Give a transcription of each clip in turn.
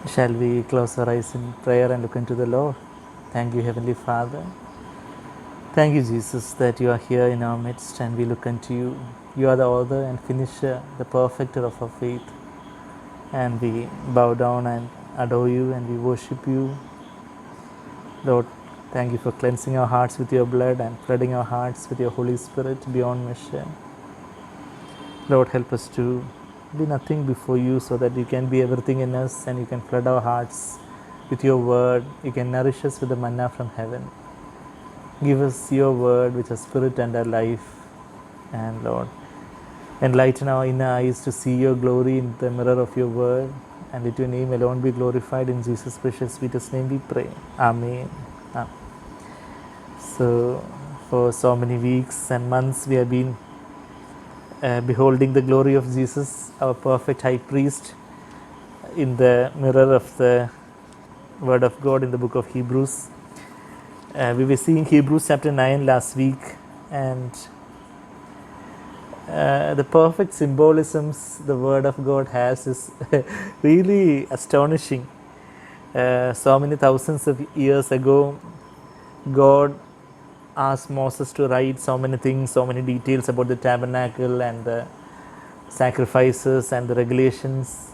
Shall we close our eyes in prayer and look into the Lord? Thank you, Heavenly Father. Thank you, Jesus, that you are here in our midst and we look unto you. You are the author and finisher, the perfecter of our faith. And we bow down and adore you and we worship you. Lord, thank you for cleansing our hearts with your blood and flooding our hearts with your Holy Spirit beyond measure. Lord, help us to be nothing before you so that you can be everything in us and you can flood our hearts with your word. You can nourish us with the manna from heaven. Give us your word which is spirit and our life. And Lord, enlighten our inner eyes to see your glory in the mirror of your word. And let your name alone be glorified. In Jesus' precious sweetest name we pray. Amen. Amen. So for so many weeks and months we have been beholding the glory of Jesus, our perfect high priest, in the mirror of the word of God in the book of Hebrews. We were seeing Hebrews chapter 9 last week, and the perfect symbolisms the word of God has is really astonishing. So many thousands of years ago, God asked Moses to write so many things, so many details about the tabernacle and the sacrifices and the regulations,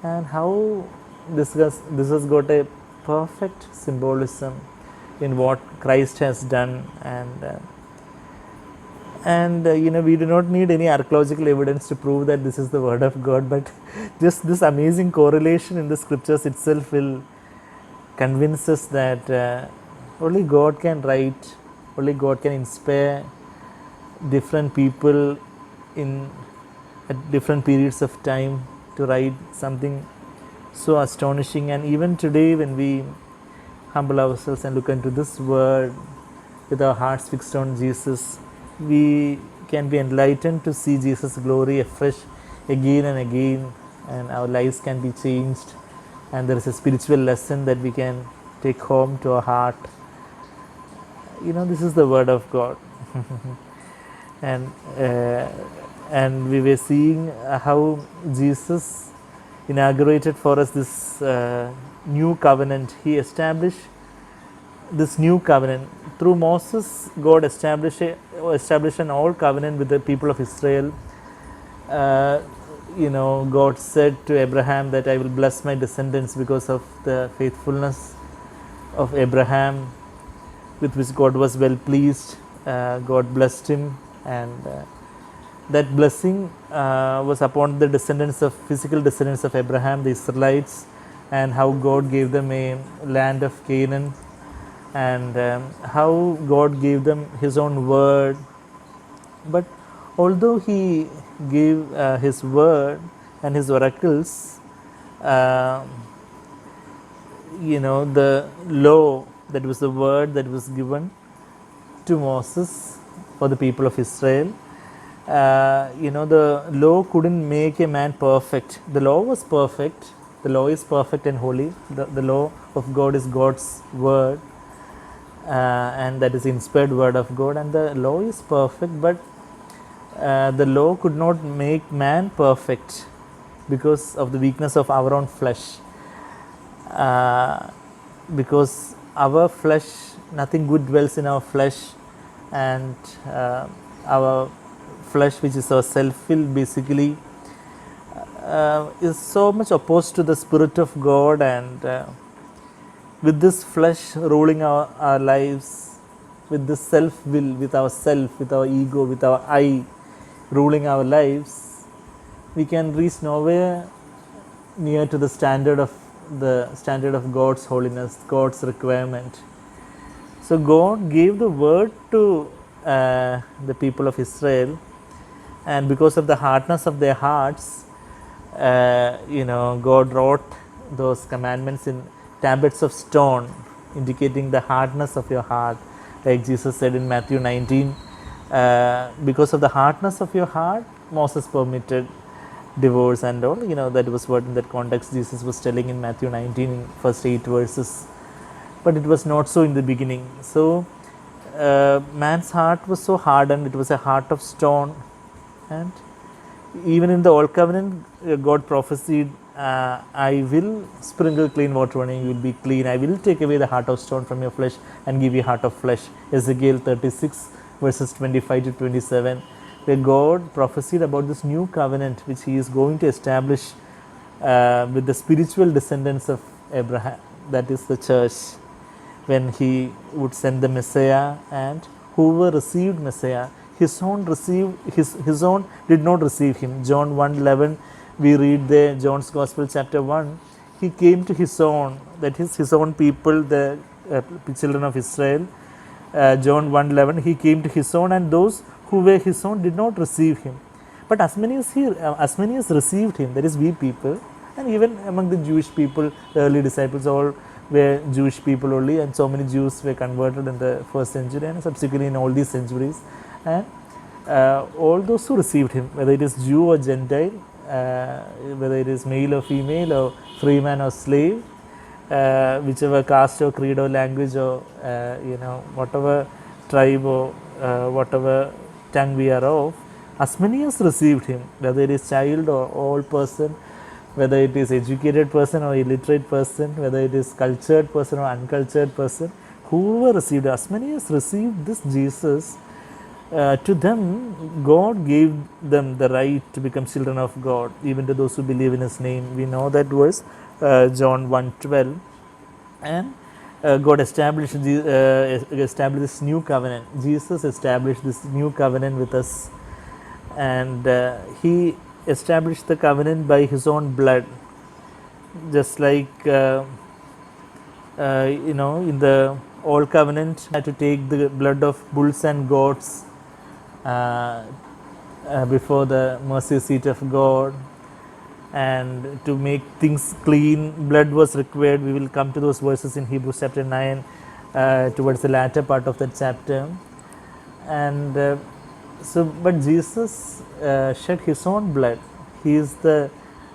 and how this has got a perfect symbolism in what Christ has done. And we do not need any archaeological evidence to prove that this is the word of God, but just this amazing correlation in the scriptures itself will convince us that only God can write, only God can inspire different people in at different periods of time to write something so astonishing. And even today, when we humble ourselves and look into this word with our hearts fixed on Jesus, we can be enlightened to see Jesus' glory afresh again and again, and our lives can be changed, and there is a spiritual lesson that we can take home to our heart. This is the word of God. and uh, and we were seeing how Jesus inaugurated for us this new covenant. He established this new covenant through Moses. God established an old covenant with the people of Israel. God said to Abraham that I will bless my descendants because of the faithfulness of Abraham, with which God was well pleased. God blessed him, and that blessing was upon the physical descendants of Abraham, the Israelites, and how God gave them a land of Canaan, and how God gave them His own word. But although He gave His word and His oracles, uh, the law, that was the word that was given to Moses for the people of Israel, the law couldn't make a man perfect. The law was perfect. The law is perfect and holy. The law of God is God's word, and that is inspired word of God, and the law is perfect. But the law could not make man perfect because of the weakness of our own flesh. Because our flesh, nothing good dwells in our flesh, and our flesh, which is our self will, basically is so much opposed to the Spirit of God, and with this flesh ruling our lives, with this self will, with our self, with our ego, with our I ruling our lives, we can reach nowhere near to the standard of God's holiness, God's requirement. So God gave the word to the people of Israel, and because of the hardness of their hearts, God wrote those commandments in tablets of stone, indicating the hardness of your heart, like Jesus said in Matthew 19. Because of the hardness of your heart, Moses permitted divorce and all. That was what, in that context, Jesus was telling in Matthew 19 in first 8 verses. But it was not so in the beginning. So man's heart was so hardened, it was a heart of stone. And even in the Old Covenant, God prophesied I will sprinkle clean water on you, you will be clean. I will take away the heart of stone from your flesh and give you a heart of flesh. Ezekiel 36 verses 25 to 27, where God prophesied about this new covenant which He is going to establish with the spiritual descendants of Abraham, that is the church, when He would send the Messiah, and whoever received Messiah, his own did not receive Him. John 1:11, we read there, John's Gospel chapter 1, He came to His own, that is His own people, the children of Israel. John 1:11, He came to His own, and those who were His own did not receive Him. But as many as received Him, that is we people, and even among the Jewish people, the early disciples all were Jewish people only, and so many Jews were converted in the first century and subsequently in all these centuries. And all those who received Him, whether it is Jew or Gentile, whether it is male or female, or free man or slave, whichever caste or creed or language or whatever tribe or whatever tongue we are of, as many as received Him, whether it is child or old person, whether it is educated person or illiterate person, whether it is cultured person or uncultured person, whoever received, as many as received this Jesus, to them God gave them the right to become children of God, even to those who believe in His name. We know that verse, John 1:12, and God established this new covenant. Jesus established this new covenant with us, and He established the covenant by His own blood, just like in the old covenant had to take the blood of bulls and goats before the mercy seat of God, and to make things clean, blood was required. We will come to those verses in Hebrews chapter 9 towards the latter part of that chapter. And but Jesus shed His own blood. He is the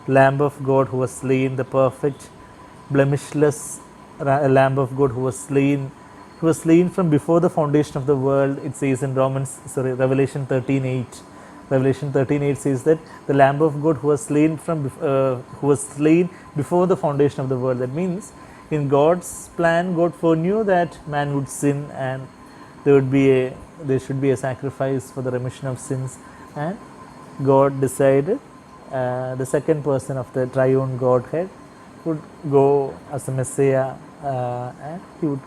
Lamb of God who was slain, the perfect, blemishless Lamb of God who was slain. He was slain from before the foundation of the world. It says in Revelation 13:8. Revelation 13:8 says that the Lamb of God who was slain before the foundation of the world. That means in God's plan, God foreknew that man would sin, and there should be a sacrifice for the remission of sins, and God decided the second person of the triune Godhead would go as a Messiah, and He would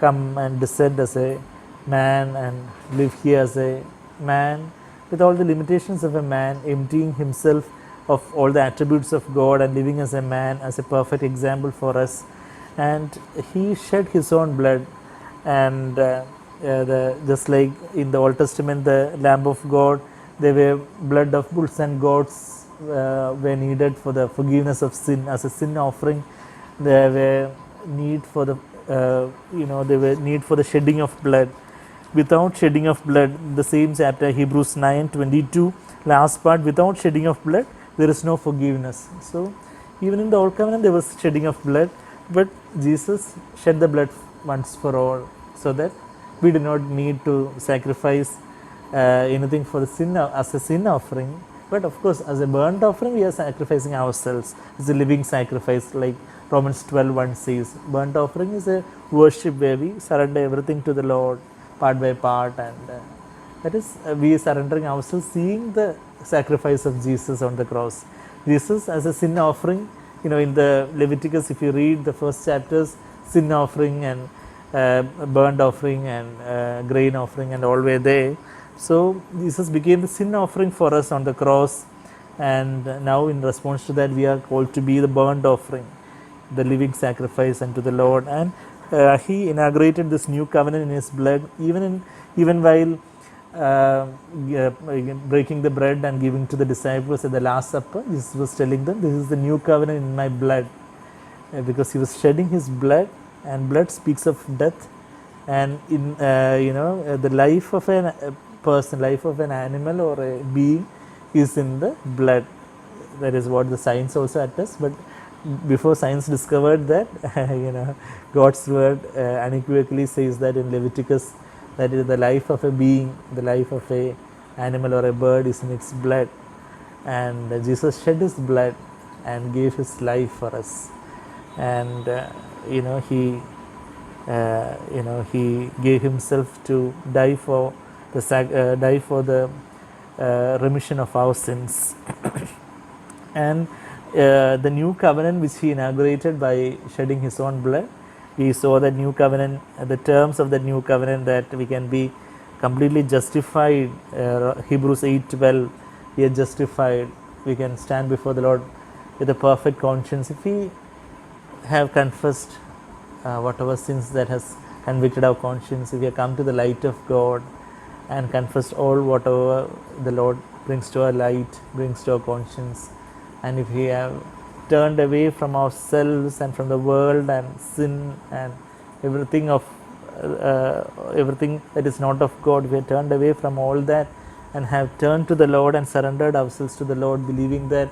come and descend as a man and live here as a man with all the limitations of a man, emptying Himself of all the attributes of God and living as a man, as a perfect example for us. And He shed His own blood, and just like in the Old Testament, the Lamb of God, there were blood of bulls and goats were needed for the forgiveness of sin as a sin offering. There were need for the there were need for the shedding of blood. Without shedding of blood, the same chapter, Hebrews 9:22, last part, without shedding of blood, there is no forgiveness. So, even in the Old Covenant, there was shedding of blood, but Jesus shed the blood once for all, so that we do not need to sacrifice anything for the sin as a sin offering. But of course, as a burnt offering, we are sacrificing ourselves. It's a living sacrifice, like Romans 12:1 says. Burnt offering is a worship where we surrender everything to the Lord, part by part, and that is we are surrendering ourselves, seeing the sacrifice of Jesus on the cross. Jesus as a sin offering, in the Leviticus, if you read the first chapters, sin offering and burnt offering and grain offering and all were there. So Jesus became the sin offering for us on the cross, and now in response to that, we are called to be the burnt offering, the living sacrifice unto the Lord. And He inaugurated this new covenant in His blood, even while breaking the bread and giving to the disciples at the Last Supper. Jesus was telling them, "This is the new covenant in my blood," because He was shedding His blood, and blood speaks of death. And in the life of a person, life of an animal or a being is in the blood. That is what the science also attests. But before science discovered that, God's word unequivocally says that in Leviticus, that is the life of a being, the life of a animal or a bird is in its blood, and Jesus shed His blood, and gave his life for us. And he gave himself to die for the remission of our sins. And the new covenant which he inaugurated by shedding his own blood, we saw that new covenant, the terms of the new covenant, that we can be completely justified. Hebrews 8:12, we are justified. We can stand before the Lord with a perfect conscience if we have confessed whatever sins that has convicted our conscience. If we have come to the light of God and confessed all whatever the Lord brings to our light, brings to our conscience, and if we have turned away from ourselves and from the world and sin and everything that is not of God, we have turned away from all that and have turned to the Lord and surrendered ourselves to the Lord, believing that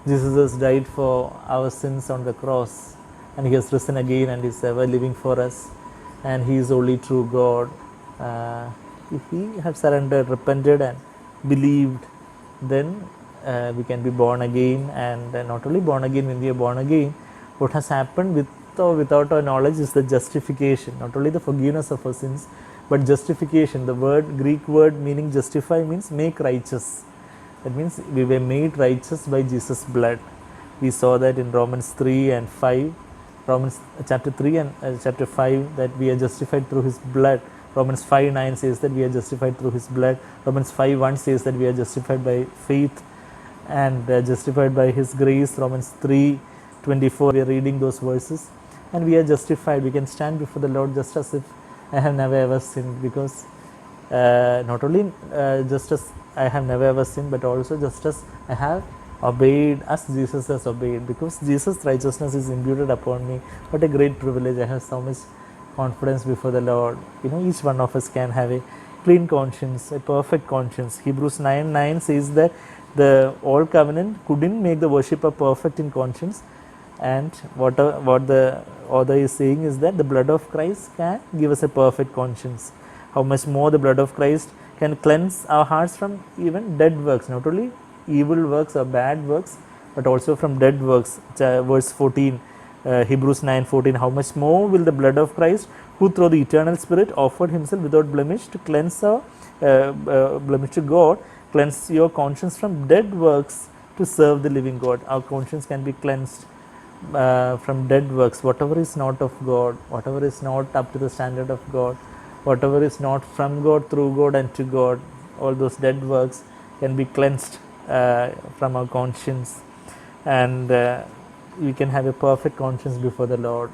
Jesus has died for our sins on the cross, and he has risen again and is ever living for us, and he is only true God. If we have surrendered, repented and believed, then we can be born again. And not only born again, when we are born again, what has happened with or without our knowledge is the justification, not only the forgiveness of our sins, but justification. The Greek word meaning justify means make righteous. That means we were made righteous by Jesus' blood. We saw that in Romans 3 and 5, Romans chapter 3 and chapter 5, that we are justified through his blood. Romans 5:9 says that we are justified through his blood. Romans 5:1 says that we are justified by faith and justified by his grace. Romans 3:24, we are reading those verses, and we are justified. We can stand before the Lord just as if I have never ever sinned, because not only just as I have never ever sinned, but also just as I have obeyed as Jesus has obeyed, because Jesus' righteousness is imputed upon me. What a great privilege. I have so much confidence before the Lord. Each one of us can have a clean conscience, a perfect conscience. Hebrews 9:9 says that the old covenant couldn't make the worshipper perfect in conscience, and what the author is saying is that the blood of Christ can give us a perfect conscience. How much more the blood of Christ can cleanse our hearts from even dead works, not only evil works or bad works, but also from dead works. Verse 14, Hebrews 9:14, how much more will the blood of Christ, who through the eternal Spirit offered himself without blemish to cleanse our blemish to God, cleanse your conscience from dead works to serve the living God. Our conscience can be cleansed from dead works, whatever is not of God, whatever is not up to the standard of God, whatever is not from God, through God and to God, all those dead works can be cleansed from our conscience, and we can have a perfect conscience before the Lord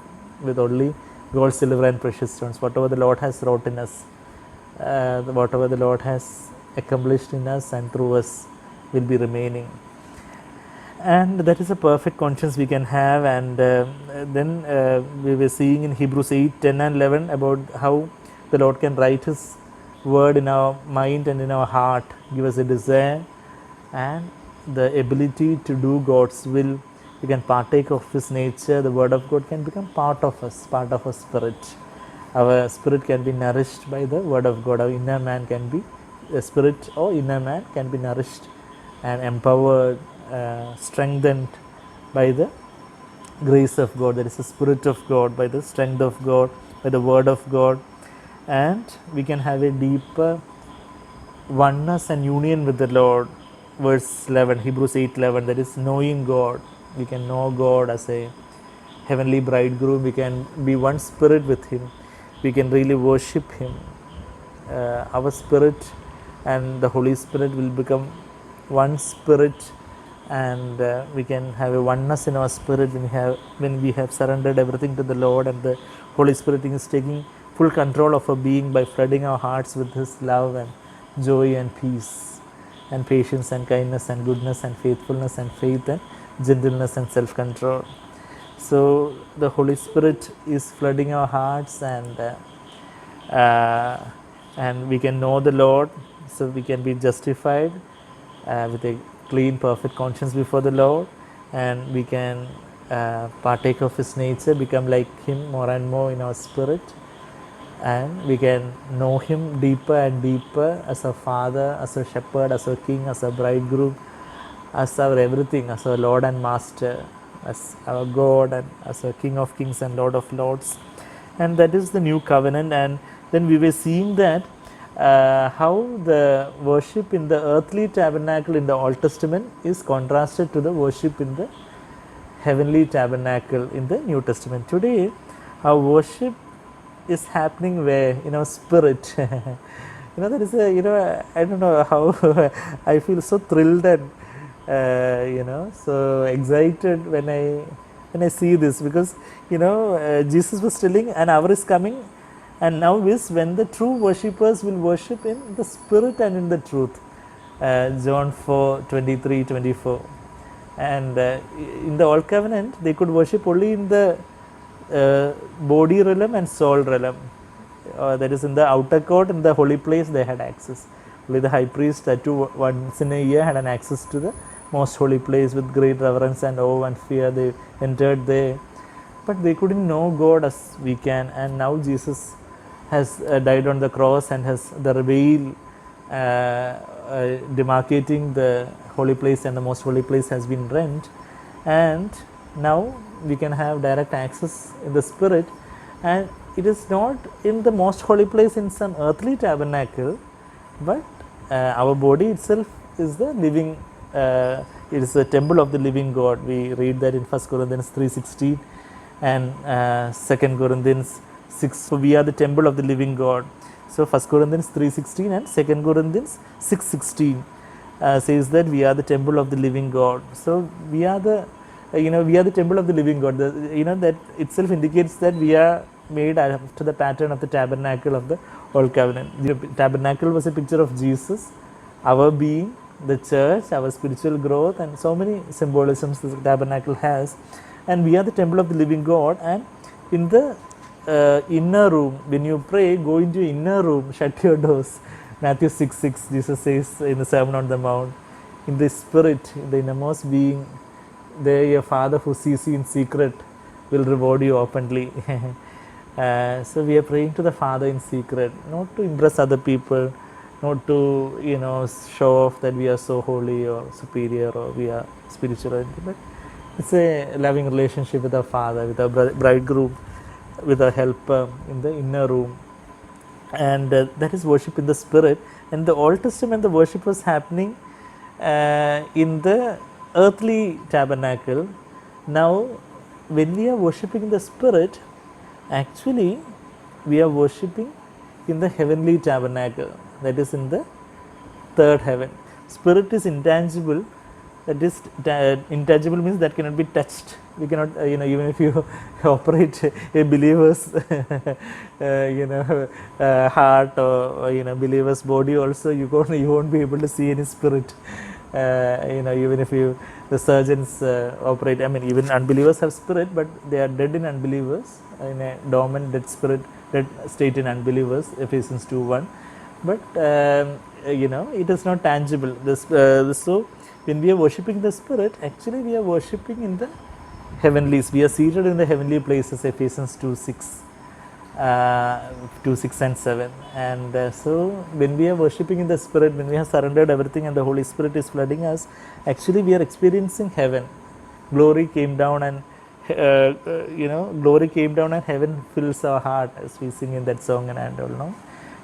with only gold, silver and precious stones. Whatever the Lord has wrought in us, whatever the Lord has accomplished in us and through us will be remaining, and that is a perfect conscience we can have. And then we were seeing in Hebrews 8:10 and 11 about how the Lord can write his word in our mind and in our heart, give us a desire and the ability to do God's will. We can partake of his nature. The word of God can become part of us, part of our spirit. Our spirit can be nourished by the word of God. Our inner man can be, the spirit or inner man can be nourished and empowered, strengthened by the grace of God. That is the Spirit of God, by the strength of God, by the word of God, and we can have a deeper oneness and union with the Lord. Verse 11, Hebrews 8:11, that is knowing God. We can know God as a heavenly bridegroom. We can be one spirit with him. We can really worship him. Our spirit and the Holy Spirit will become one spirit, and we can have a oneness in our spirit when we have surrendered everything to the Lord, and the Holy Spirit is taking full control of our being by flooding our hearts with his love and joy and peace and patience and kindness and goodness and faithfulness and faith and gentleness and self-control. So the Holy Spirit is flooding our hearts, and we can know the Lord, so we can be justified with a clean, perfect conscience before the Lord, and we can partake of his nature, become like him more and more in our spirit, and we can know him deeper and deeper as a father, as a shepherd, as a king, as a bridegroom, as our everything, as our Lord and Master, as our God, and as our King of Kings and Lord of Lords. And that is the new covenant. And then we were seeing that how the worship in the earthly tabernacle in the Old Testament is contrasted to the worship in the heavenly tabernacle in the New Testament. Today, our worship is happening where, spirit. There is a, I don't know how I feel so thrilled and so excited when I see this, because Jesus was telling an hour is coming, and now is when the true worshippers will worship in the spirit and in the truth. John 4:23-24. And in the Old Covenant, they could worship only in the body realm and soul realm. That is, in the outer court, in the holy place, they had access. Only the high priest, once in a year, had an access to the most holy place with great reverence and awe and fear. They entered there, but they couldn't know God as we can. And now Jesus has died on the cross and has the veil demarcating the holy place and the most holy place has been rent, and now we can have direct access in the spirit. And it is not in the most holy place in some earthly tabernacle, but our body itself is the living, it is the temple of the living God. We read that in 1 Corinthians 3:16 and 2 Corinthians 6. So we are the temple of the living God. So 1 Corinthians 3:16 and 2 Corinthians 6:16 says that we are the temple of the living God. So we are the we are the temple of the living God. That itself indicates that we are made after the pattern of the tabernacle of the Old Covenant. The tabernacle was a picture of Jesus, our being, the church, our spiritual growth, and so many symbolisms the tabernacle has. And we are the temple of the living God. And in the inner room, when you pray, go into inner room, shut your doors. Matthew 6:6, Jesus says in the Sermon on the Mount, in the spirit, in the innermost being, there your Father who sees you in secret will reward you openly. So we are praying to the Father in secret, not to impress other people, not to show off that we are so holy or superior or we are spiritual or anything, but it's a loving relationship with our Father, with our bridegroom, with our helper in the inner room. And that is worship in the spirit. In the Old Testament, the worship was happening in the earthly tabernacle. Now when we are worshipping in the spirit, actually we are worshipping in the heavenly tabernacle, that is in the third heaven. Spirit is intangible. That is intangible means that cannot be touched. We cannot, even if you operate a believer's, heart or believer's body, also you won't be able to see any spirit. Even if the surgeons operate, even unbelievers have spirit, but they are dead in unbelievers, in a dormant dead spirit, dead state in unbelievers, Ephesians 2:1. But it is not tangible. So when we are worshipping the spirit, actually we are worshipping in the heavenlies. We are seated in the heavenly places, Ephesians 2:6 and 7. And so when we are worshipping in the spirit, when we have surrendered everything and the Holy Spirit is flooding us, actually we are experiencing heaven. Glory came down and glory came down and heaven fills our heart, as we sing in that song and all, no?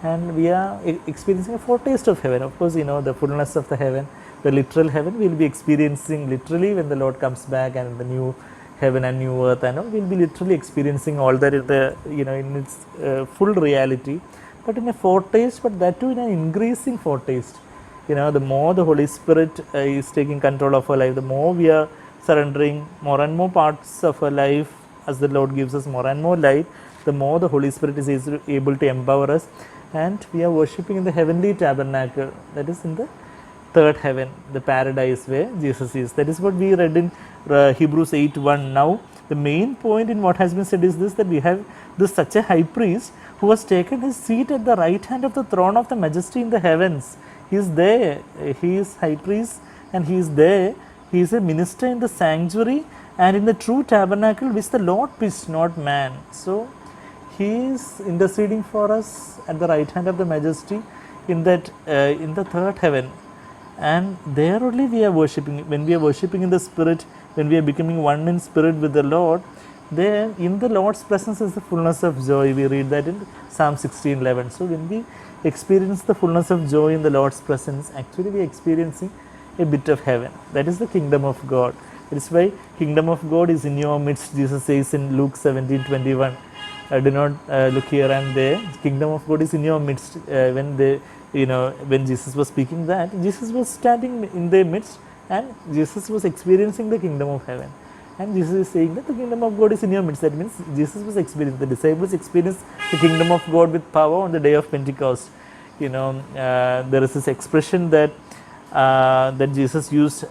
And we are experiencing a foretaste of heaven. Of course, the fullness of the heaven, the literal heaven, we will be experiencing literally when the Lord comes back, and the new heaven and new earth, and all, we'll be literally experiencing all that in the in its full reality, but in a foretaste, but that too in an increasing foretaste. The more the Holy Spirit is taking control of our life, the more we are surrendering more and more parts of our life as the Lord gives us more and more light, the more the Holy Spirit is able to empower us, and we are worshipping in the heavenly tabernacle, that is in the third heaven, the paradise where Jesus is. That is what we read in Hebrews 8:1. Now the main point in what has been said is this, that we have such a high priest who has taken his seat at the right hand of the throne of the majesty in the heavens. He is there. He is high priest and he is there. He is a minister in the sanctuary and in the true tabernacle which the Lord pitched, not man. So he is interceding for us at the right hand of the majesty in that in the third heaven. and there only we are worshipping. When we are worshipping in the Spirit, when we are becoming one in spirit with the Lord, then in the Lord's presence is the fullness of joy. We read that in Psalm 16:11. So when we experience the fullness of joy in the Lord's presence, actually we are experiencing a bit of heaven. That is the kingdom of God. That is why kingdom of God is in your midst. Jesus says in Luke 17:21. Do not look here and there. The kingdom of God is in your midst. When Jesus was speaking that, Jesus was standing in their midst, and Jesus was experiencing the kingdom of heaven. And Jesus is saying that the kingdom of God is in your midst. That means Jesus was experiencing, the disciples experienced the kingdom of God with power on the day of Pentecost. There is this expression that Jesus used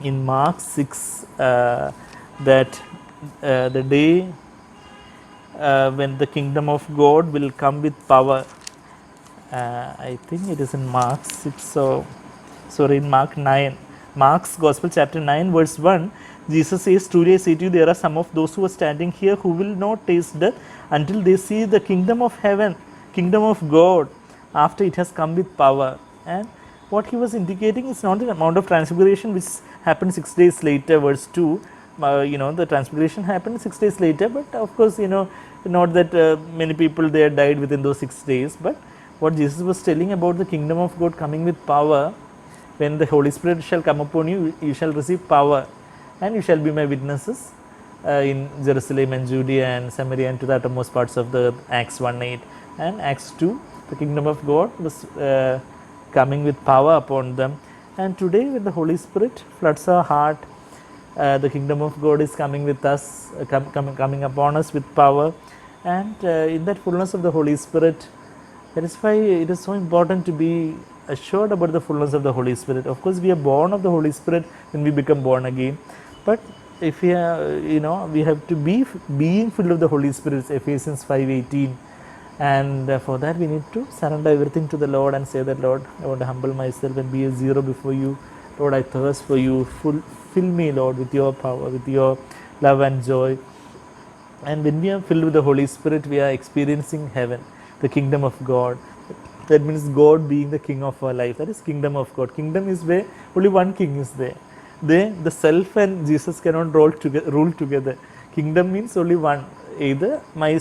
in Mark 6, that the day when the kingdom of God will come with power. I think it is in Mark 6, in Mark 9. Mark's Gospel, chapter 9, verse 1, Jesus says, "Truly I say to you, there are some of those who are standing here who will not taste death until they see the kingdom of heaven, kingdom of God, after it has come with power." And what he was indicating is not the amount of transfiguration which happened 6 days later, verse 2. The transfiguration happened 6 days later, but of course, not that many people there died within those 6 days. But what Jesus was telling about the kingdom of God coming with power, when the Holy Spirit shall come upon you, you shall receive power, and you shall be my witnesses in Jerusalem and Judea and Samaria and to the uttermost parts of the earth. Acts 1:8 and Acts 2. The kingdom of God was coming with power upon them. And today, when the Holy Spirit floods our heart, the kingdom of God is coming with us, coming upon us with power, and in that fullness of the Holy Spirit. That is why it is so important to be assured about the fullness of the Holy Spirit. Of course, we are born of the Holy Spirit when we become born again, but if we are, we have to be being filled of the Holy Spirit. Ephesians 5:18, and for that we need to surrender everything to the Lord and say that, Lord, I want to humble myself and be a zero before you. Lord, I thirst for you. Fill me, Lord, with your power, with your love and joy. And when we are filled with the Holy Spirit, we are experiencing heaven, the kingdom of God. That means God being the king of our life. That is kingdom of God. Kingdom is where only one king is there. The self and Jesus cannot rule together. Kingdom means only one. Either my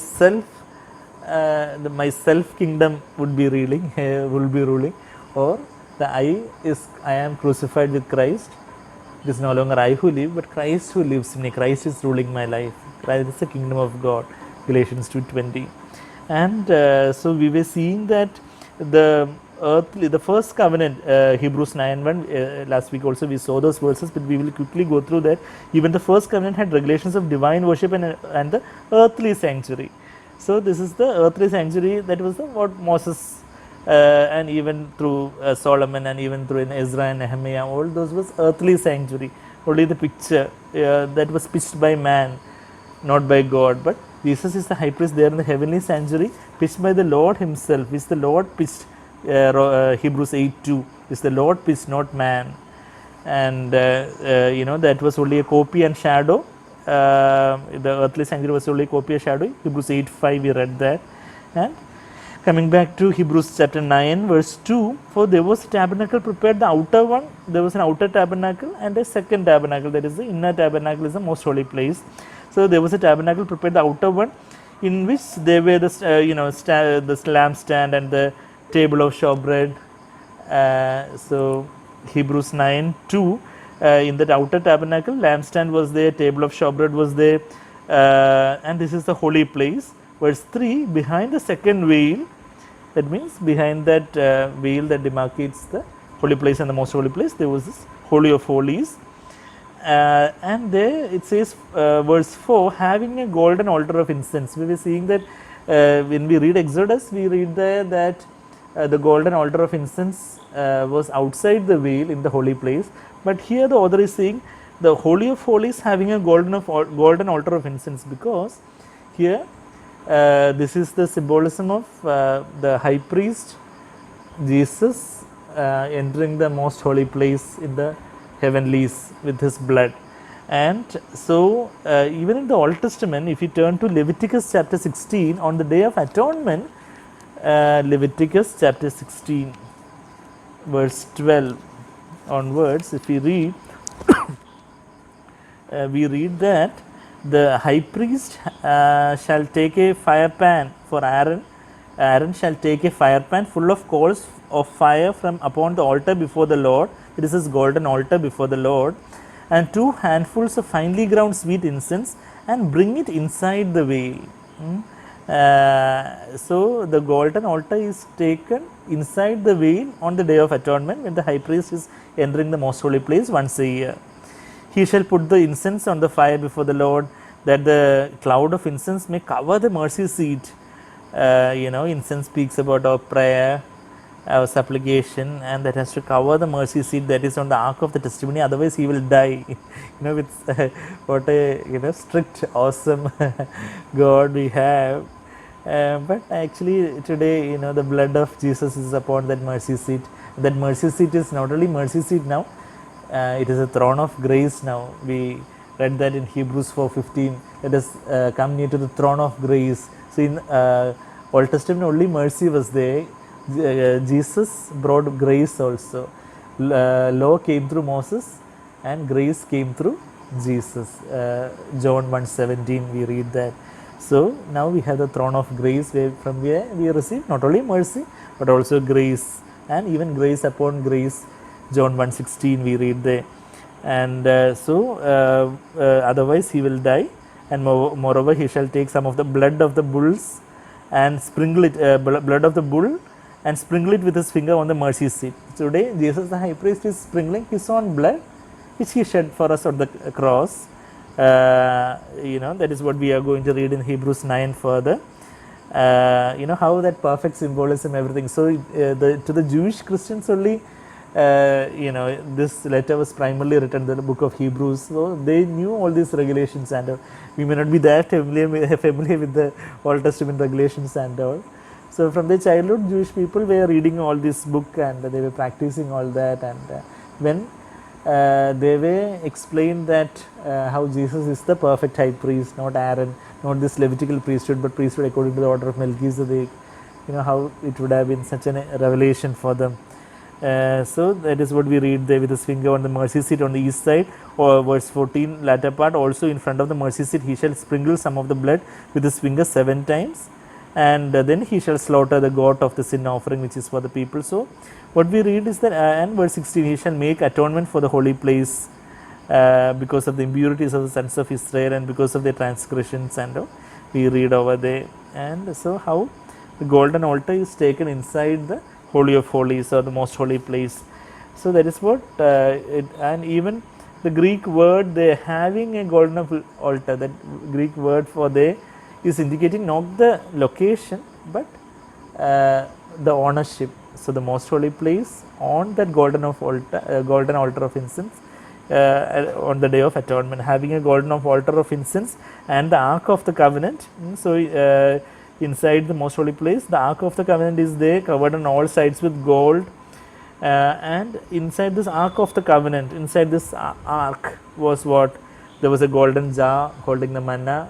self kingdom would be ruling, or the I am crucified with Christ. It is no longer I who live, but Christ who lives in me. Christ is ruling my life. Christ is the kingdom of God. Galatians 2:20. And so we were seeing that the first covenant, Hebrews 9:1, last week also we saw those verses, but we will quickly go through that. Even the first covenant had regulations of divine worship and the earthly sanctuary. So this is the earthly sanctuary, that was what Moses and even through Solomon and even through in Ezra and Nehemiah, all those was earthly sanctuary. Only the picture that was pitched by man, not by God. But Jesus is the high priest there in the heavenly sanctuary, pitched by the Lord himself, which the Lord pitched. Hebrews 8:2 is the Lord pitched, not man. And that was only a copy and shadow. The earthly sanctuary was only a copy and shadow. Hebrews 8:5 we read that. And coming back to Hebrews chapter 9 verse 2, for there was a tabernacle prepared, the outer one, there was an outer tabernacle and a second tabernacle, that is the inner tabernacle is the most holy place. So there was a tabernacle prepared, the outer one, in which there were the the lampstand and the table of showbread. So Hebrews 9:2, in that outer tabernacle, lampstand was there, table of showbread was there, and this is the holy place. Verse 3, behind the second veil, that means behind that veil that demarcates the holy place and the most holy place, there was this holy of holies. And there it says, verse 4, having a golden altar of incense. We were seeing that when we read Exodus, we read there that the golden altar of incense was outside the veil in the holy place. But here the author is saying the holy of holies having a golden altar of incense, because here this is the symbolism of the high priest Jesus entering the most holy place in the heavenlies with his blood. And so even in the Old Testament, if you turn to Leviticus chapter 16, on the day of atonement, Leviticus chapter 16, verse 12 onwards, if we read that the high priest shall take a fire pan for Aaron. Aaron shall take a fire pan full of coals of fire from upon the altar before the Lord. This is golden altar before the Lord, and 2 handfuls of finely ground sweet incense, and bring it inside the veil. So the golden altar is taken inside the veil on the Day of Atonement, when the high priest is entering the most holy place once a year. He shall put the incense on the fire before the Lord, that the cloud of incense may cover the mercy seat. Incense speaks about our prayer, our supplication, and that has to cover the mercy seat that is on the ark of the testimony. Otherwise, he will die. With what a strict, awesome God we have. But actually, today, the blood of Jesus is upon that mercy seat. That mercy seat is not only mercy seat now. It is a throne of grace now. We read that in Hebrews 4:15. Let us come near to the throne of grace. So in Old Testament only mercy was there. Jesus brought grace also. Law came through Moses and grace came through Jesus. John 1:17 we read that. So now we have the throne of grace, from where we receive not only mercy but also grace, and even grace upon grace. John 1:16 we read there. And otherwise he will die, and moreover he shall take some of the blood of the bulls and sprinkle it, blood of the bull, and sprinkle it with his finger on the mercy seat. Today Jesus the high priest is sprinkling his own blood, which he shed for us on the cross. That is what we are going to read in Hebrews 9 further. How that perfect symbolism, everything. So to the Jewish Christians only, this letter was primarily written in the book of Hebrews, so they knew all these regulations, and we may not be that familiar with the Old Testament regulations and all. So from their childhood, Jewish people were reading all this book, and they were practicing all that, and when they were explained that how Jesus is the perfect high priest, not Aaron, not this Levitical priesthood, but priesthood according to the order of Melchizedek, how it would have been such a revelation for them. So that is what we read there, with his finger on the mercy seat on the east side, or verse 14 latter part. Also in front of the mercy seat he shall sprinkle some of the blood with his finger 7 times, and then he shall slaughter the goat of the sin offering, which is for the people. So what we read is that, and verse 16, he shall make atonement for the holy place because of the impurities of the sons of Israel and because of their transgressions, and we read over there. And so how the golden altar is taken inside the Holy of Holies, or the most holy place. So that is what and even the Greek word, they having a golden altar, that Greek word for there is indicating not the location but the ownership. So the most holy place on that golden altar of incense on the Day of Atonement, having a golden altar of incense and the Ark of the Covenant. So inside the most holy place, the Ark of the Covenant is there, covered on all sides with gold, and inside this Ark of the Covenant, inside this Ark was what? There was a golden jar holding the manna.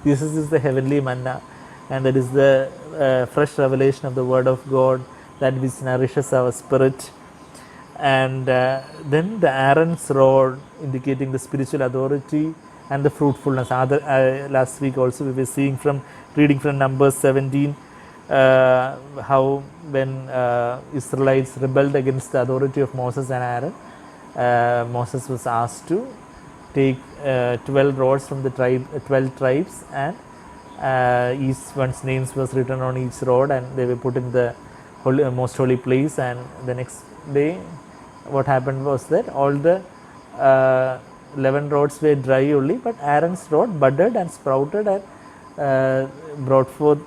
This is the heavenly manna, and that is the fresh revelation of the Word of God, that which nourishes our spirit. And then the Aaron's rod, indicating the spiritual authority and the fruitfulness. Last week also we were reading from Numbers 17, how when Israelites rebelled against the authority of Moses and Aaron, Moses was asked to take 12 rods from the 12 tribes, and each one's names was written on each rod, and they were put in the most holy place. And the next day what happened was that all the 11 rods were dry only, but Aaron's rod budded and sprouted and brought forth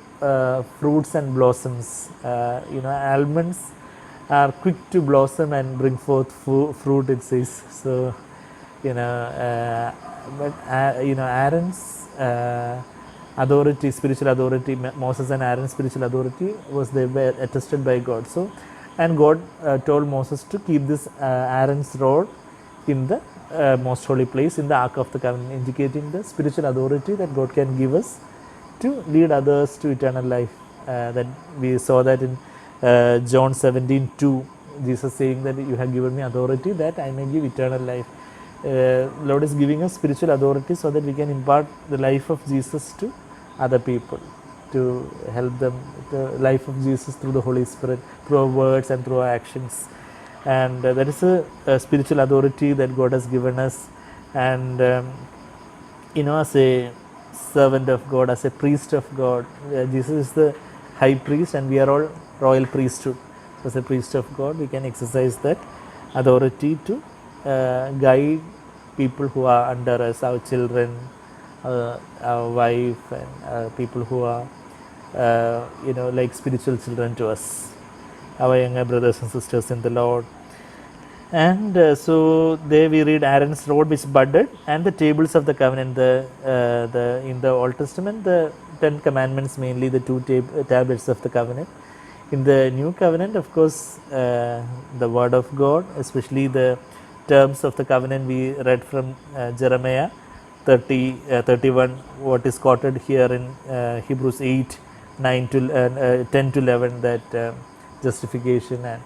fruits and blossoms. Almonds are quick to blossom and bring forth fruit, it says. So Aaron's authority, spiritual authority, Moses and Aaron's spiritual authority was they were attested by God. So, and God told Moses to keep this Aaron's rod in the most holy place, in the Ark of the Covenant, indicating the spiritual authority that God can give us to lead others to eternal life. That we saw that in John 17:2, Jesus saying that you have given me authority that I may give eternal life. Lord is giving us spiritual authority so that we can impart the life of Jesus to other people, to help them, the life of Jesus through the Holy Spirit, through our words and through our actions. And that is a spiritual authority that God has given us. And as a servant of God, as a priest of God, Jesus is the high priest and we are all royal priesthood. So as a priest of God, we can exercise that authority to guide people who are under us, our children, our wife, and people who are like spiritual children to us, our younger brothers and sisters in the Lord. And so there we read Aaron's rod which budded, and the tables of the covenant. The in the Old Testament, the 10 commandments, mainly the two tablets of the covenant. In the New Covenant, of course, the Word of God, especially the terms of the covenant we read from Jeremiah 31, what is quoted here in Hebrews 8, 9 to 10 to 11, that justification and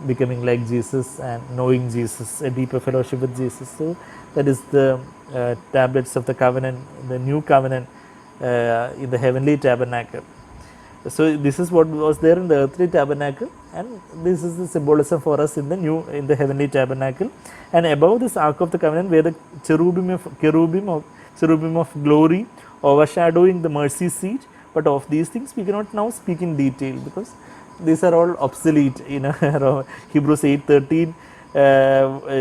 becoming like Jesus and knowing Jesus, a deeper fellowship with Jesus. So that is the tablets of the covenant, the new covenant in the heavenly tabernacle. So this is what was there in the earthly tabernacle, and this is the symbolism for us in the heavenly tabernacle. And above this ark of the covenant were the cherubim of glory overshadowing the mercy seat. But of these things we cannot now speak in detail because these are all obsolete. Hebrews 8:13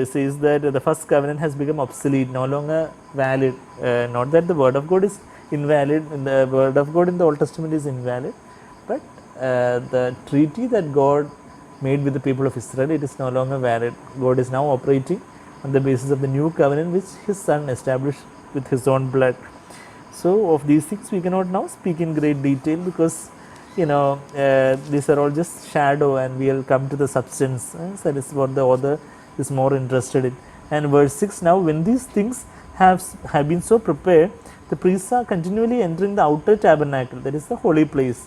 says that the first covenant has become obsolete, no longer valid. Not that the word of God is invalid, the word of God in the Old Testament is invalid, but the treaty that God made with the people of Israel, it is no longer valid. God is now operating on the basis of the new covenant which his son established with his own blood. So of these things we cannot now speak in great detail because these are all just shadow, and we will come to the substance. So that is what the author is more interested in. And verse 6, now when these things have been so prepared, the priests are continually entering the outer tabernacle, that is the holy place.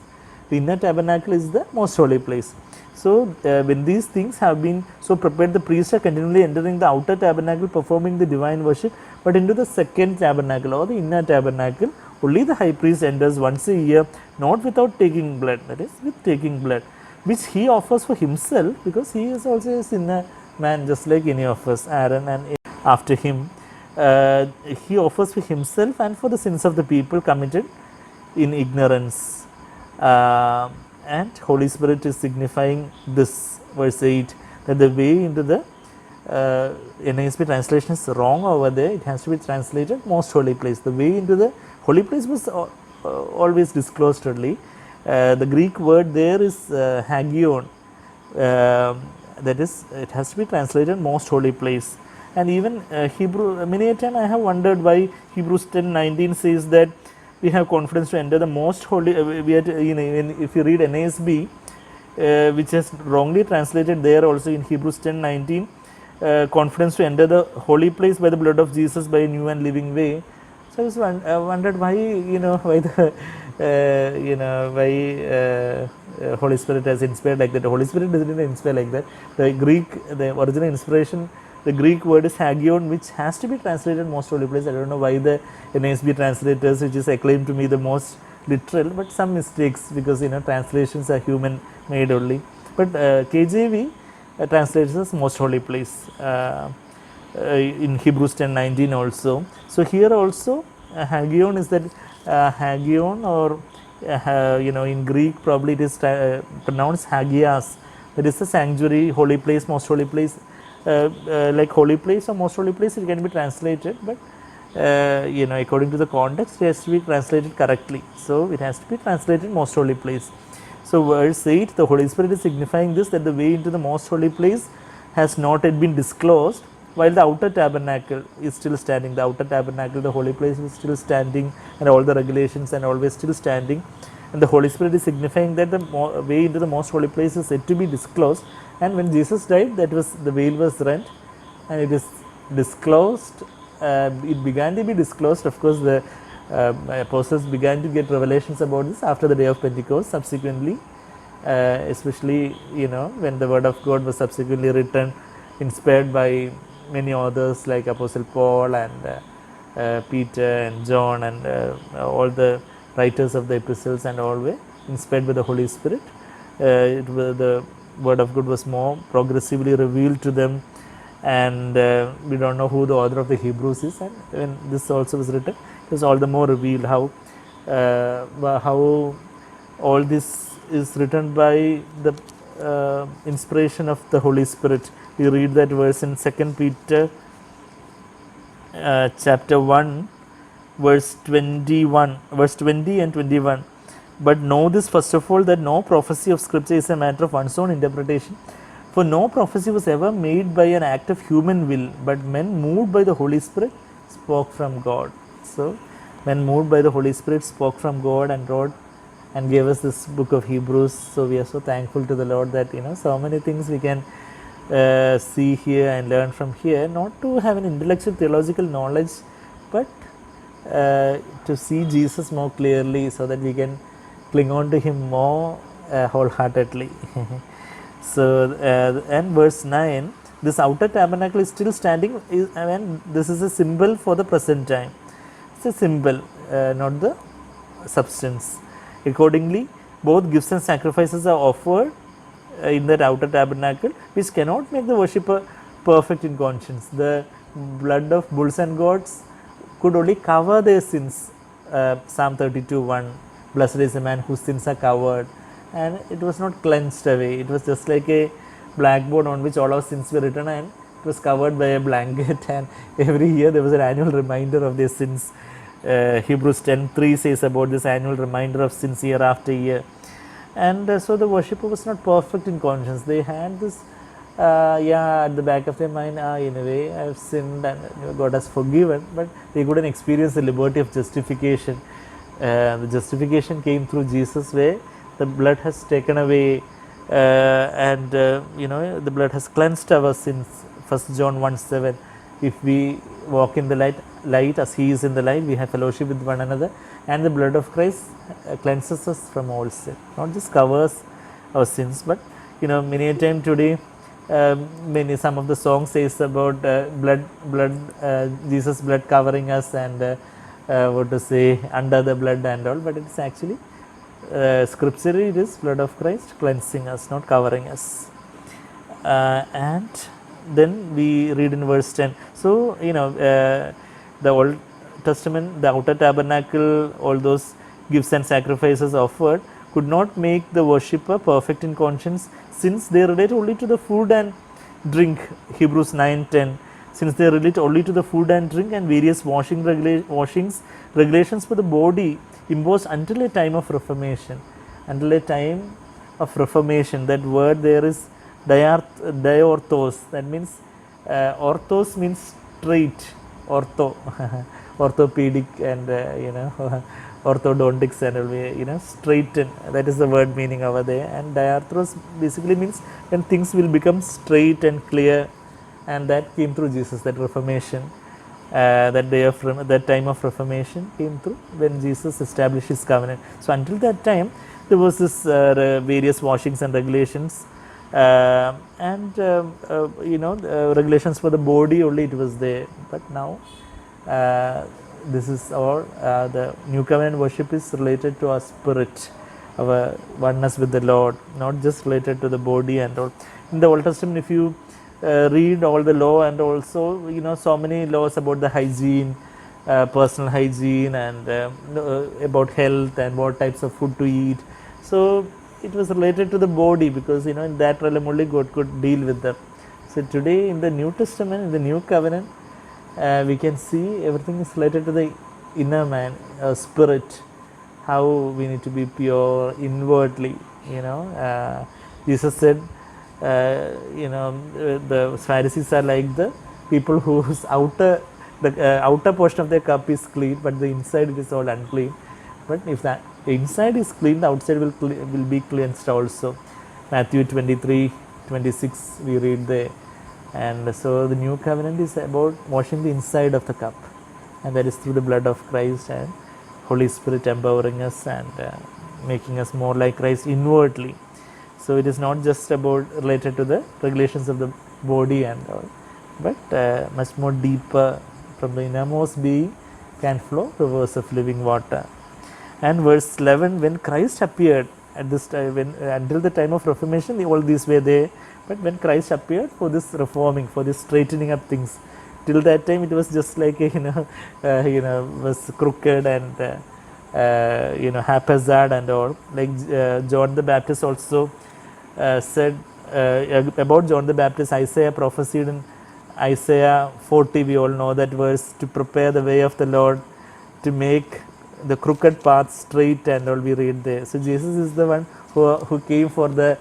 The inner tabernacle is the most holy place. So when these things have been so prepared, the priests are continually entering the outer tabernacle, performing the divine worship. But into the second tabernacle or the inner tabernacle, only the high priest enters once a year, not without taking blood, that is with taking blood, which he offers for himself, because he is also a sinner man just like any of us, Aaron and after him. He offers for himself and for the sins of the people committed in ignorance. And Holy Spirit is signifying this, verse 8, that the way into the NASB translation is wrong over there. It has to be translated most holy place. The way into the holy place was always disclosed only. The Greek word there is hagion. That is, it has to be translated most holy place. And even Hebrew, many a time I have wondered why Hebrews 10:19 says that we have confidence to enter the most holy. If you read NASB, which is wrongly translated there also in Hebrews 10:19, confidence to enter the holy place by the blood of Jesus by a new and living way. So I was wondered why Holy Spirit has inspired like that. The Holy Spirit doesn't inspire like that. The original inspiration, the Greek word is hagion, which has to be translated most holy place. I don't know why the NASB translators, which is acclaimed to me the most literal, but some mistakes, because translations are human made only. But KJV translates as most holy place in Hebrews 10:19 also. So here also hagion is that hagion, or in Greek probably it is pronounced hagias. That is the sanctuary, holy place, most holy place. Like holy place or most holy place, it can be translated, but according to the context, it has to be translated correctly. So it has to be translated most holy place. So verse 8, the Holy Spirit is signifying this, that the way into the most holy place has not yet been disclosed, while the outer tabernacle is still standing. The outer tabernacle, the holy place, is still standing, and all the regulations and always still standing. And the Holy Spirit is signifying that the way into the most holy place is yet to be disclosed. And when Jesus died, the veil was rent, and it is disclosed. It began to be disclosed. Of course, the apostles began to get revelations about this after the day of Pentecost. Subsequently, especially when the word of God was subsequently written, inspired by many authors like Apostle Paul and Peter and John and all the writers of the epistles, and all were inspired by the Holy Spirit. The word of God was more progressively revealed to them, and we don't know who the author of the Hebrews is, and when this also was written, it was all the more revealed how all this is written by the inspiration of the Holy Spirit. We read that verse in 2 Peter chapter 1 verse 20 and 21. But know this first of all, that no prophecy of Scripture is a matter of one's own interpretation. For no prophecy was ever made by an act of human will, but men moved by the Holy Spirit spoke from God. So, men moved by the Holy Spirit spoke from God and wrote and gave us this book of Hebrews. So, we are so thankful to the Lord that so many things we can see here and learn from here, not to have an intellectual theological knowledge, but to see Jesus more clearly, so that we can cling on to Him more wholeheartedly. So, and verse 9, this outer tabernacle is still standing. This is a symbol for the present time. It's a symbol, not the substance. Accordingly, both gifts and sacrifices are offered in that outer tabernacle, which cannot make the worshipper perfect in conscience. The blood of bulls and goats could only cover their sins. Psalm 32:1, blessed is the man whose sins are covered, and it was not cleansed away. It was just like a blackboard on which all our sins were written, and it was covered by a blanket, and every year there was an annual reminder of their sins. Hebrews 10:3 says about this annual reminder of sins year after year. And so the worshipper was not perfect in conscience. They had this at the back of their mind, in a way I have sinned and God has forgiven, but they couldn't experience the liberty of justification. The justification came through Jesus, where the blood has taken away and the blood has cleansed our sins. 1 John 1:7, if we walk in the light as He is in the light, we have fellowship with one another, and the blood of Christ cleanses us from all sin. Not just covers our sins, but many a time today, some of the songs says about Jesus' blood covering us, and under the blood and all, but it's actually scripturally it is blood of Christ cleansing us, not covering us. And then we read in verse 10. So the Old Testament, the outer tabernacle, all those gifts and sacrifices offered could not make the worshipper perfect in conscience, since they relate only to the food and drink. Hebrews 9:10, since they relate only to the food and drink and various regulations for the body imposed until a time of reformation. Until a time of reformation. That word there is diorthos. That means orthos means straight, ortho, orthopedic, and orthodontics, and straighten. That is the word meaning over there. And diarthros basically means when things will become straight and clear, and that came through Jesus. That reformation, that time of reformation came through when Jesus established His covenant. So until that time, there was this various washings and regulations, regulations for the body only it was there. But now this is all, the new covenant worship is related to our spirit, our oneness with the Lord, not just related to the body and all. In the Old Testament, if you read all the law, and also so many laws about the hygiene, personal hygiene, and about health and what types of food to eat. So it was related to the body, because in that realm only God could deal with them. So today in the New Testament, in the new covenant, we can see everything is related to the inner man, spirit, how we need to be pure inwardly. Jesus said, the Pharisees are like the people whose outer portion of their cup is clean, but the inside it is all unclean. But if the inside is clean, the outside will be cleansed also. Matthew 23:26 we read there. And so the new covenant is about washing the inside of the cup, and that is through the blood of Christ and Holy Spirit empowering us and making us more like Christ inwardly. So it is not just about related to the regulations of the body and all, but much more deeper. From the innermost being can flow rivers of living water. And verse 11, when Christ appeared at this time, when until the time of Reformation, all these were there, but when Christ appeared for this reforming, for this straightening up things, till that time it was just like was crooked and haphazard and all. Like John the Baptist also said about John the Baptist, Isaiah prophesied in Isaiah 40, we all know that verse, to prepare the way of the Lord, to make the crooked path straight and all, we read there. So Jesus is the one who came for the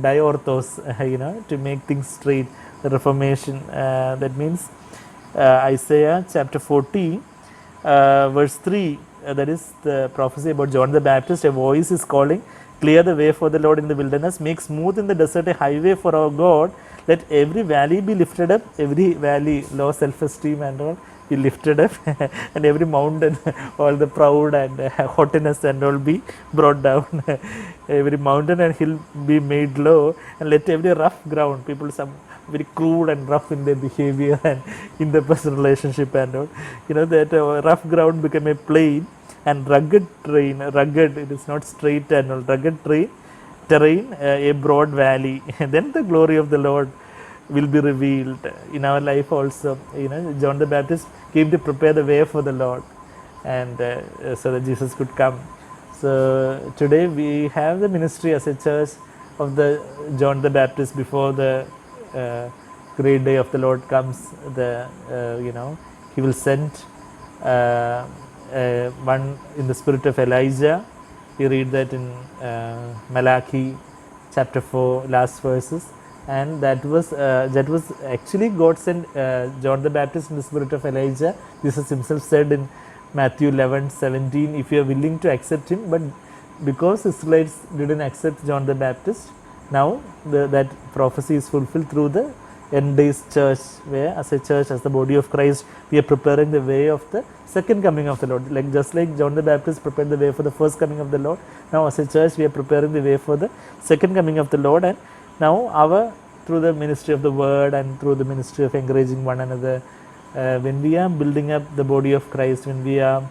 diorthos, to make things straight, the reformation. That means Isaiah chapter 40, verse 3, that is the prophecy about John the Baptist. A voice is calling, clear the way for the Lord in the wilderness, make smooth in the desert a highway for our God. Let every valley be lifted up, every valley, low self-esteem and all, be lifted up, and every mountain, all the proud and haughtiness and all be brought down. Every mountain and hill be made low, and let every rough ground, people some very crude and rough in their behavior and in the personal relationship and all, that rough ground become a plain, and rugged terrain, rugged, it is not straight and all, rugged terrain, a broad valley. And then the glory of the Lord will be revealed in our life also. John the Baptist came to prepare the way for the Lord, and so that Jesus could come. So today we have the ministry as a church of the John the Baptist. Before the great day of the Lord comes, he will send one in the spirit of Elijah. We read that in Malachi chapter 4, last verses. And that was actually God sent John the Baptist in the spirit of Elijah. Jesus himself said in Matthew 11:17, if you are willing to accept him, but because Israelites didn't accept John the Baptist, now that prophecy is fulfilled through the end days church, where as a church, as the body of Christ, we are preparing the way of the second coming of the Lord. Like just like John the Baptist prepared the way for the first coming of the Lord, now as a church we are preparing the way for the second coming of the Lord. And now through the ministry of the word and through the ministry of encouraging one another, when we are building up the body of Christ, when we are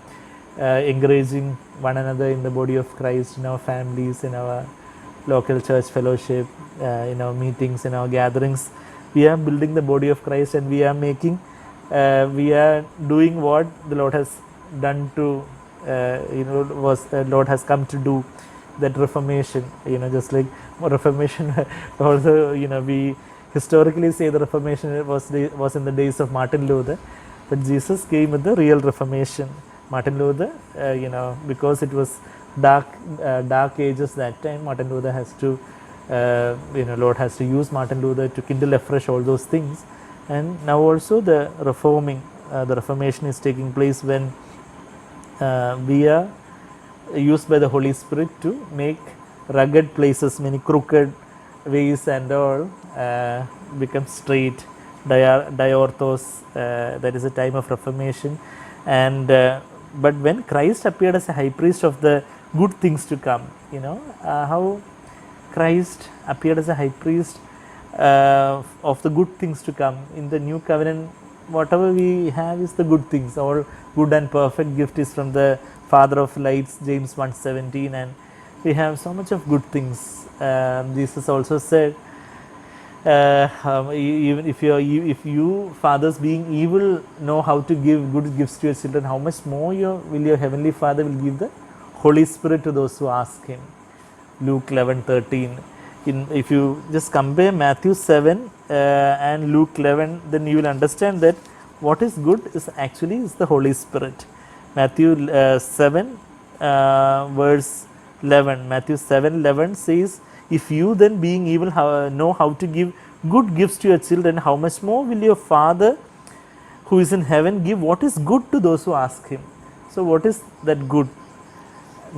encouraging one another in the body of Christ, in our families, in our local church fellowship, in our meetings, in our gatherings, we are building the body of Christ, and we are we are doing what the Lord has done to, Lord has come to do, that reformation. Just like Reformation also, we historically say the Reformation was in the days of Martin Luther, but Jesus came with the real Reformation. Martin Luther, because it was dark ages that time, Martin Luther has to, Lord has to use Martin Luther to kindle afresh all those things. And now also the the Reformation is taking place when we are used by the Holy Spirit to make rugged places, many crooked ways and all, become straight, diorthos. That is a time of Reformation. And but when Christ appeared as a high priest of the good things to come, how Christ appeared as a high priest of the good things to come. In the new covenant, whatever we have is the good things. All good and perfect gift is from the Father of lights, James 1:17, and we have so much of good things. Jesus also said, even if you fathers being evil know how to give good gifts to your children, how much more will your heavenly Father will give the Holy Spirit to those who ask him. Luke 11:13. If you just compare Matthew 7 and Luke 11, then you will understand that what is good is the Holy Spirit. Matthew 7 verse 11. Matthew 7:11 says, if you then being evil know how to give good gifts to your children, how much more will your Father who is in heaven give what is good to those who ask him. So what is that good?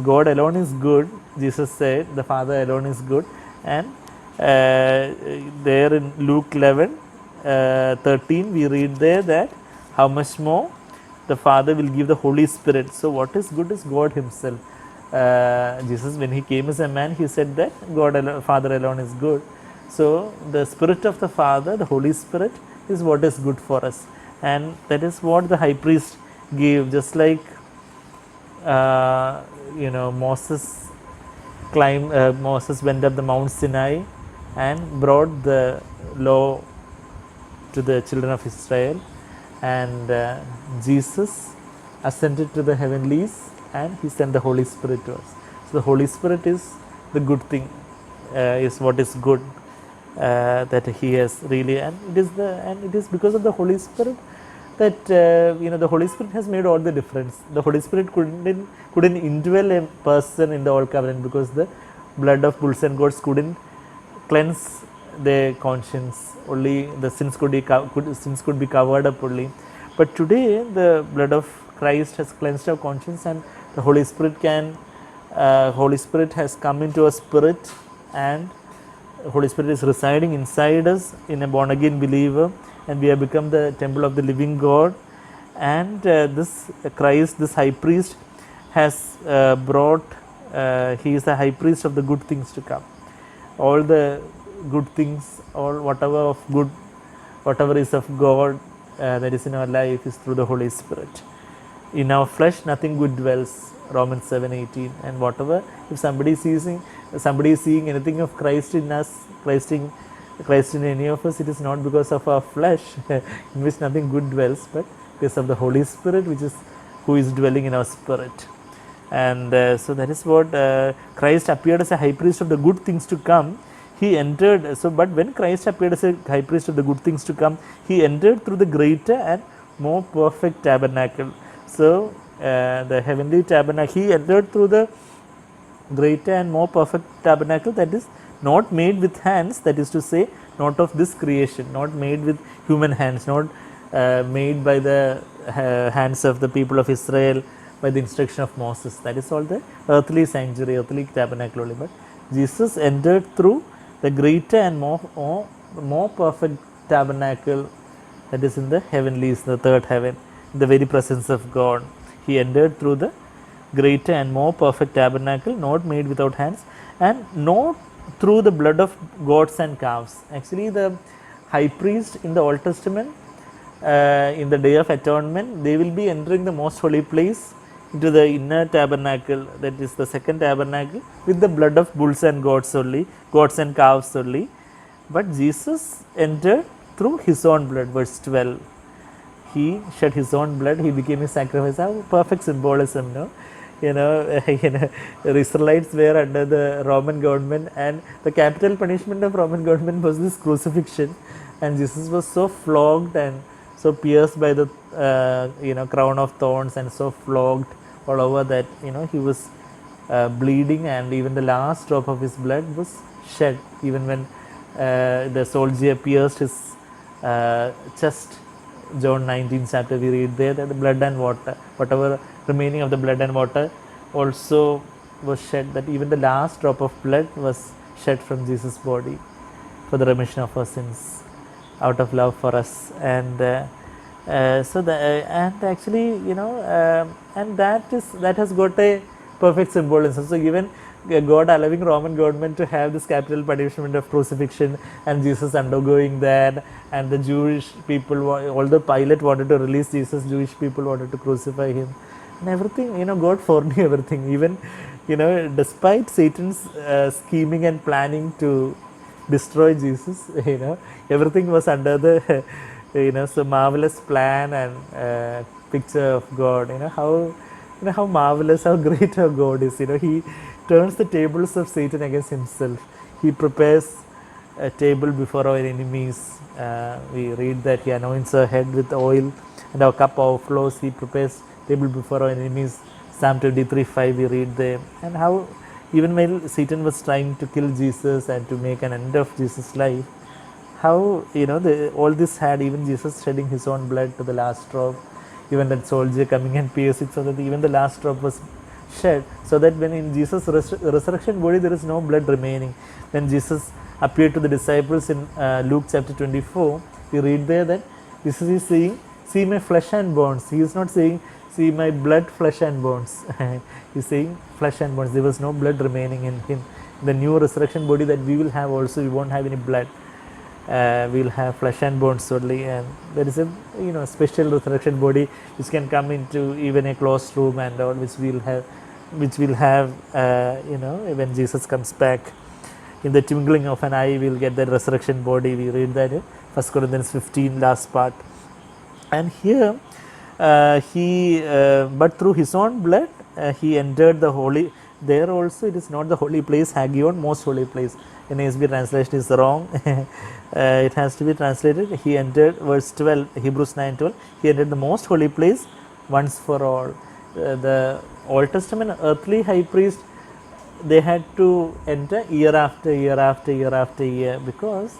God alone is good. Jesus said the Father alone is good. And there in Luke 11:13 we read there that how much more the Father will give the Holy Spirit. So what is good is God himself. Jesus, when he came as a man, he said that God alone, Father alone is good. So the Spirit of the Father, the Holy Spirit, is what is good for us, and that is what the high priest gave. Just like Moses Moses went up the Mount Sinai and brought the law to the children of Israel, and Jesus ascended to the heavenlies and he sent the Holy Spirit to us. So the Holy Spirit is the good thing, is what is good, that he has really, and it is because of the Holy Spirit that the Holy Spirit has made all the difference. The Holy Spirit couldn't indwell a person in the old covenant because the blood of bulls and goats couldn't cleanse their conscience. Only the sins could be covered up only. But today the blood of Christ has cleansed our conscience, and the Holy Spirit Holy Spirit has come into our spirit, and Holy Spirit is residing inside us in a born again believer, and we have become the temple of the living God. And this Christ, this high priest, has brought. He is the high priest of the good things to come. All the good things, all whatever is of God that is in our life is through the Holy Spirit. In our flesh, nothing good dwells. Romans 7:18. And whatever, if somebody is seeing anything of Christ in us, Christ in any of us, it is not because of our flesh, in which nothing good dwells, but because of the Holy Spirit, who is dwelling in our spirit. And so that is what Christ appeared as a high priest of the good things to come. He entered. But when Christ appeared as a high priest of the good things to come, he entered through the greater and more perfect tabernacle. So the heavenly tabernacle, he entered through the greater and more perfect tabernacle, that is not made with hands, that is to say, not of this creation, not made with human hands, not made by the hands of the people of Israel by the instruction of Moses. That is all the earthly sanctuary, earthly tabernacle only. But Jesus entered through the greater and more perfect tabernacle, that is in the heavenlies, the third heaven, in the very presence of God. He entered through the greater and more perfect tabernacle, not made without hands, and not through the blood of goats and calves. Actually, the high priest in the Old Testament, in the Day of Atonement, they will be entering the most holy place into the inner tabernacle, that is the second tabernacle, with the blood of bulls and goats and calves only. But Jesus entered through his own blood. Verse 12. He shed his own blood. He became a sacrifice. How perfect symbolism, no? The Israelites were under the Roman government, and the capital punishment of Roman government was this crucifixion. And Jesus was so flogged and so pierced by the crown of thorns, and so flogged all over that he was bleeding, and even the last drop of his blood was shed. Even when the soldier pierced his chest, John 19 chapter, we read there that the blood and water, whatever remaining of the blood and water, also was shed. That even the last drop of blood was shed from Jesus' body for the remission of our sins, out of love for us. And and actually, and that has got a perfect symbolism. So even God allowing Roman government to have this capital punishment of crucifixion, and Jesus undergoing that, and the Jewish people, although Pilate wanted to release Jesus, Jewish people wanted to crucify him, and everything, God foreknew everything. Even, despite Satan's scheming and planning to destroy Jesus, everything was under the so marvelous plan and picture of God. How marvelous, how great our God is. He turns the tables of Satan against himself. He prepares a table before our enemies. We read that he anoints our head with oil, and our cup overflows. He prepares table before our enemies. Psalm 23:5 we read there. And how even when Satan was trying to kill Jesus and to make an end of Jesus' life, how all this had even Jesus shedding his own blood to the last drop, even that soldier coming and piercing, so that even the last drop was shed, so that when in Jesus' resurrection body there is no blood remaining. When Jesus appeared to the disciples in Luke chapter 24, we read there that Jesus is saying, "See my flesh and bones." He is not saying, see my blood, flesh and bones. He's saying flesh and bones. There was no blood remaining in him. The new resurrection body that we will have also, we won't have any blood. We will have flesh and bones only, and there is a special resurrection body which can come into even a closed room and all, which we will have when Jesus comes back. In the twinkling of an eye, we will get the resurrection body. We read that in 1 Corinthians 15, last part. And here but through his own blood he entered the holy. There also it is not the holy place, Hagion, most holy place. In ASB translation is wrong. It has to be translated, he entered, verse 12, Hebrews 9:12, he entered the most holy place once for all. The Old Testament earthly high priest, they had to enter year after year after year after year, because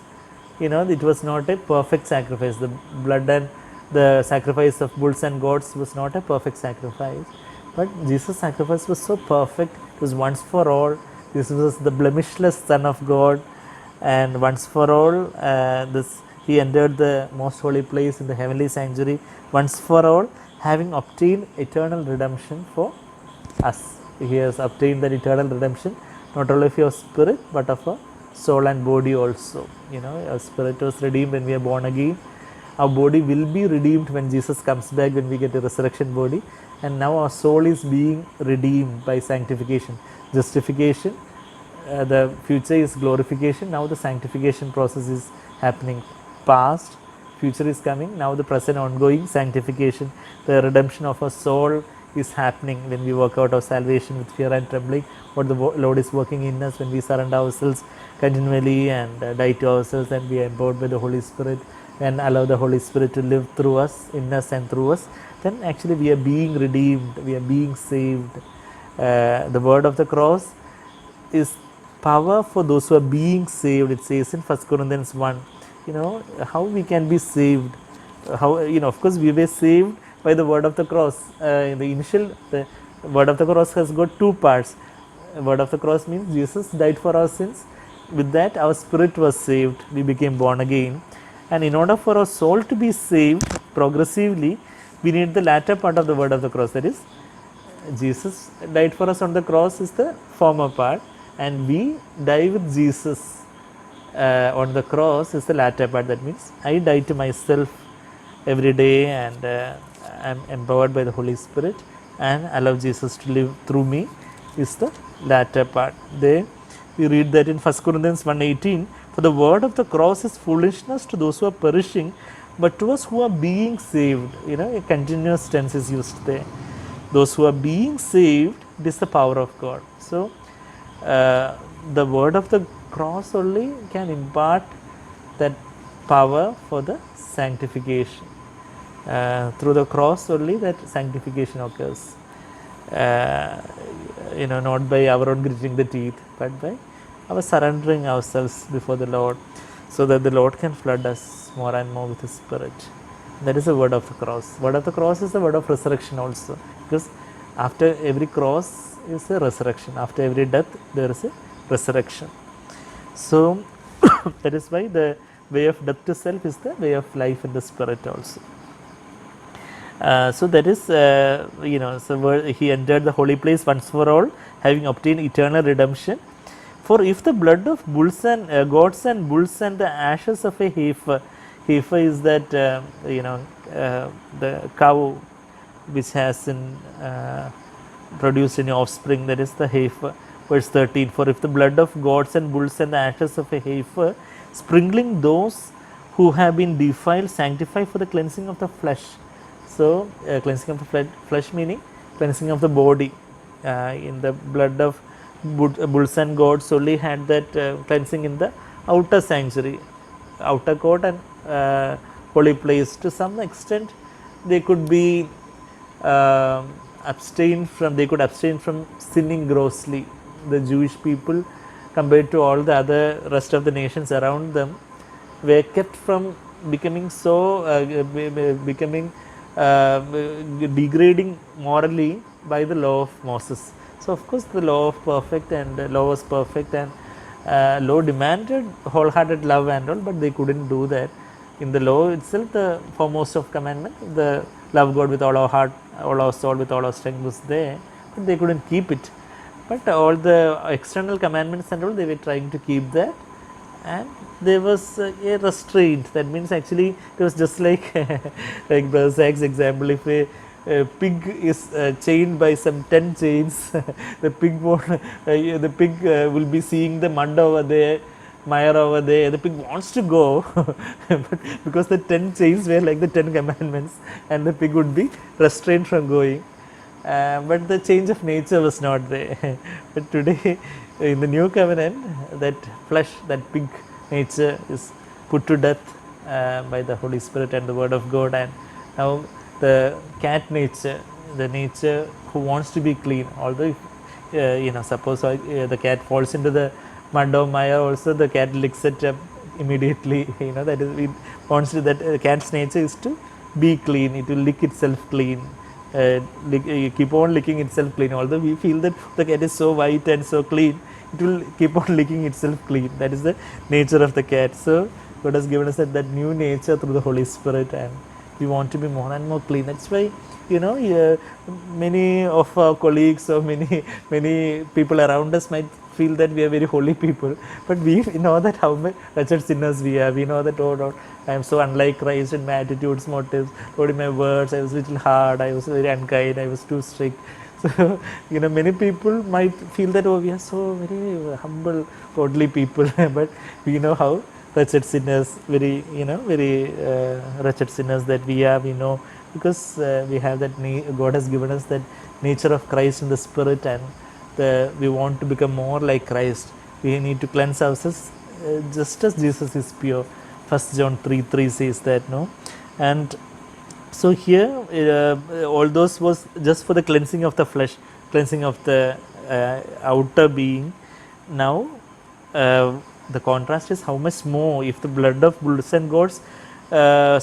it was not a perfect sacrifice. The blood and the sacrifice of bulls and goats was not a perfect sacrifice, but Jesus' sacrifice was so perfect. It was once for all. This was the blemishless Son of God, and once for all he entered the most holy place in the heavenly sanctuary once for all, having obtained eternal redemption for us. He has obtained that eternal redemption, not only of your spirit but of our soul and body also. Our spirit was redeemed when we are born again. Our body will be redeemed when Jesus comes back, when we get a resurrection body. And now our soul is being redeemed by sanctification, justification. The future is glorification. Now the sanctification process is happening. Past, future is coming. Now the present ongoing sanctification. The redemption of our soul is happening when we work out our salvation with fear and trembling. What the Lord is working in us when we surrender ourselves continually and die to ourselves, and we are empowered by the Holy Spirit and allow the Holy Spirit to live through us, in us and through us, then actually we are being redeemed, we are being saved. The word of the cross is power for those who are being saved. It says in 1 Corinthians 1, how we can be saved. How, of course we were saved by the word of the cross. The word of the cross has got two parts. Word of the cross means Jesus died for our sins. With that our spirit was saved, we became born again. And in order for our soul to be saved progressively, we need the latter part of the word of the cross. That is, Jesus died for us on the cross is the former part, and we die with Jesus on the cross is the latter part. That means I die to myself every day, and I am empowered by the Holy Spirit and allow Jesus to live through me is the latter part. There we read that in 1 Corinthians 1:18, for the word of the cross is foolishness to those who are perishing, but to us who are being saved. A continuous tense is used there. Those who are being saved, it is the power of God. So the word of the cross only can impart that power for the sanctification. Through the cross only that sanctification occurs. Not by our own gritting the teeth, but by our surrendering ourselves before the Lord, so that the Lord can flood us more and more with His Spirit. That is the word of the cross. Word of the cross is the word of resurrection also, because after every cross is a resurrection. After every death there is a resurrection. So that is why the way of death to self is the way of life in the Spirit also. So that is, so he entered the holy place once for all, having obtained eternal redemption. For if the blood of bulls and goats and bulls and the ashes of a heifer is that the cow which has produced any offspring, that is the heifer. Verse 13, for if the blood of goats and bulls and the ashes of a heifer, sprinkling those who have been defiled, sanctify for the cleansing of the flesh. So cleansing of the flesh meaning cleansing of the body. In the blood of bulls and goats only had that cleansing in the outer sanctuary, outer court and holy place. To some extent they could be abstain from sinning grossly. The Jewish people, compared to all the other rest of the nations around them, were kept from becoming degrading morally by the law of Moses. So of course the law was perfect, and law demanded wholehearted love and all, but they couldn't do that. In the law itself, the foremost of commandment, the love God with all our heart all our soul with all our strength was there, but they couldn't keep it. But all the external commandments and all, they were trying to keep that, and there was a restraint. That means actually it was just like like Brother Zach's example. If a pig is chained by some 10 chains, the pig won't, the pig will be seeing the mud over there, mire over there. The pig wants to go, but because the 10 chains were like the 10 commandments, and the pig would be restrained from going. But the change of nature was not there. But today, in the new covenant, that flesh, that pig nature is put to death by the Holy Spirit and the Word of God, and now the cat nature, the nature who wants to be clean, although if, suppose the cat falls into the mud or mire, also the cat licks it up immediately. That is, it wants to, that cat's nature is to be clean. It will lick itself clean. Keep on licking itself clean. Although we feel that the cat is so white and so clean, it will keep on licking itself clean. That is the nature of the cat. So God has given us that new nature through the Holy Spirit, and we want to be more and more clean. That's why many of our colleagues or many people around us might feel that we are very holy people, but we know that how much wretched sinners we are. We know that, oh Lord, I am so unlike Christ in my attitudes, motives, Lord, in my words I was a little hard, I was very unkind, I was too strict. So many people might feel that, oh, we are so very humble, godly people, but we know how wretched sinners, very wretched sinners that we are. We know because we have that God has given us that nature of Christ in the Spirit, and we want to become more like Christ. We need to cleanse ourselves just as Jesus is pure. 1 John 3:3 says that, no? And so here all those was just for the cleansing of the flesh, cleansing of the outer being. Now the contrast is how much more, if the blood of bulls and goats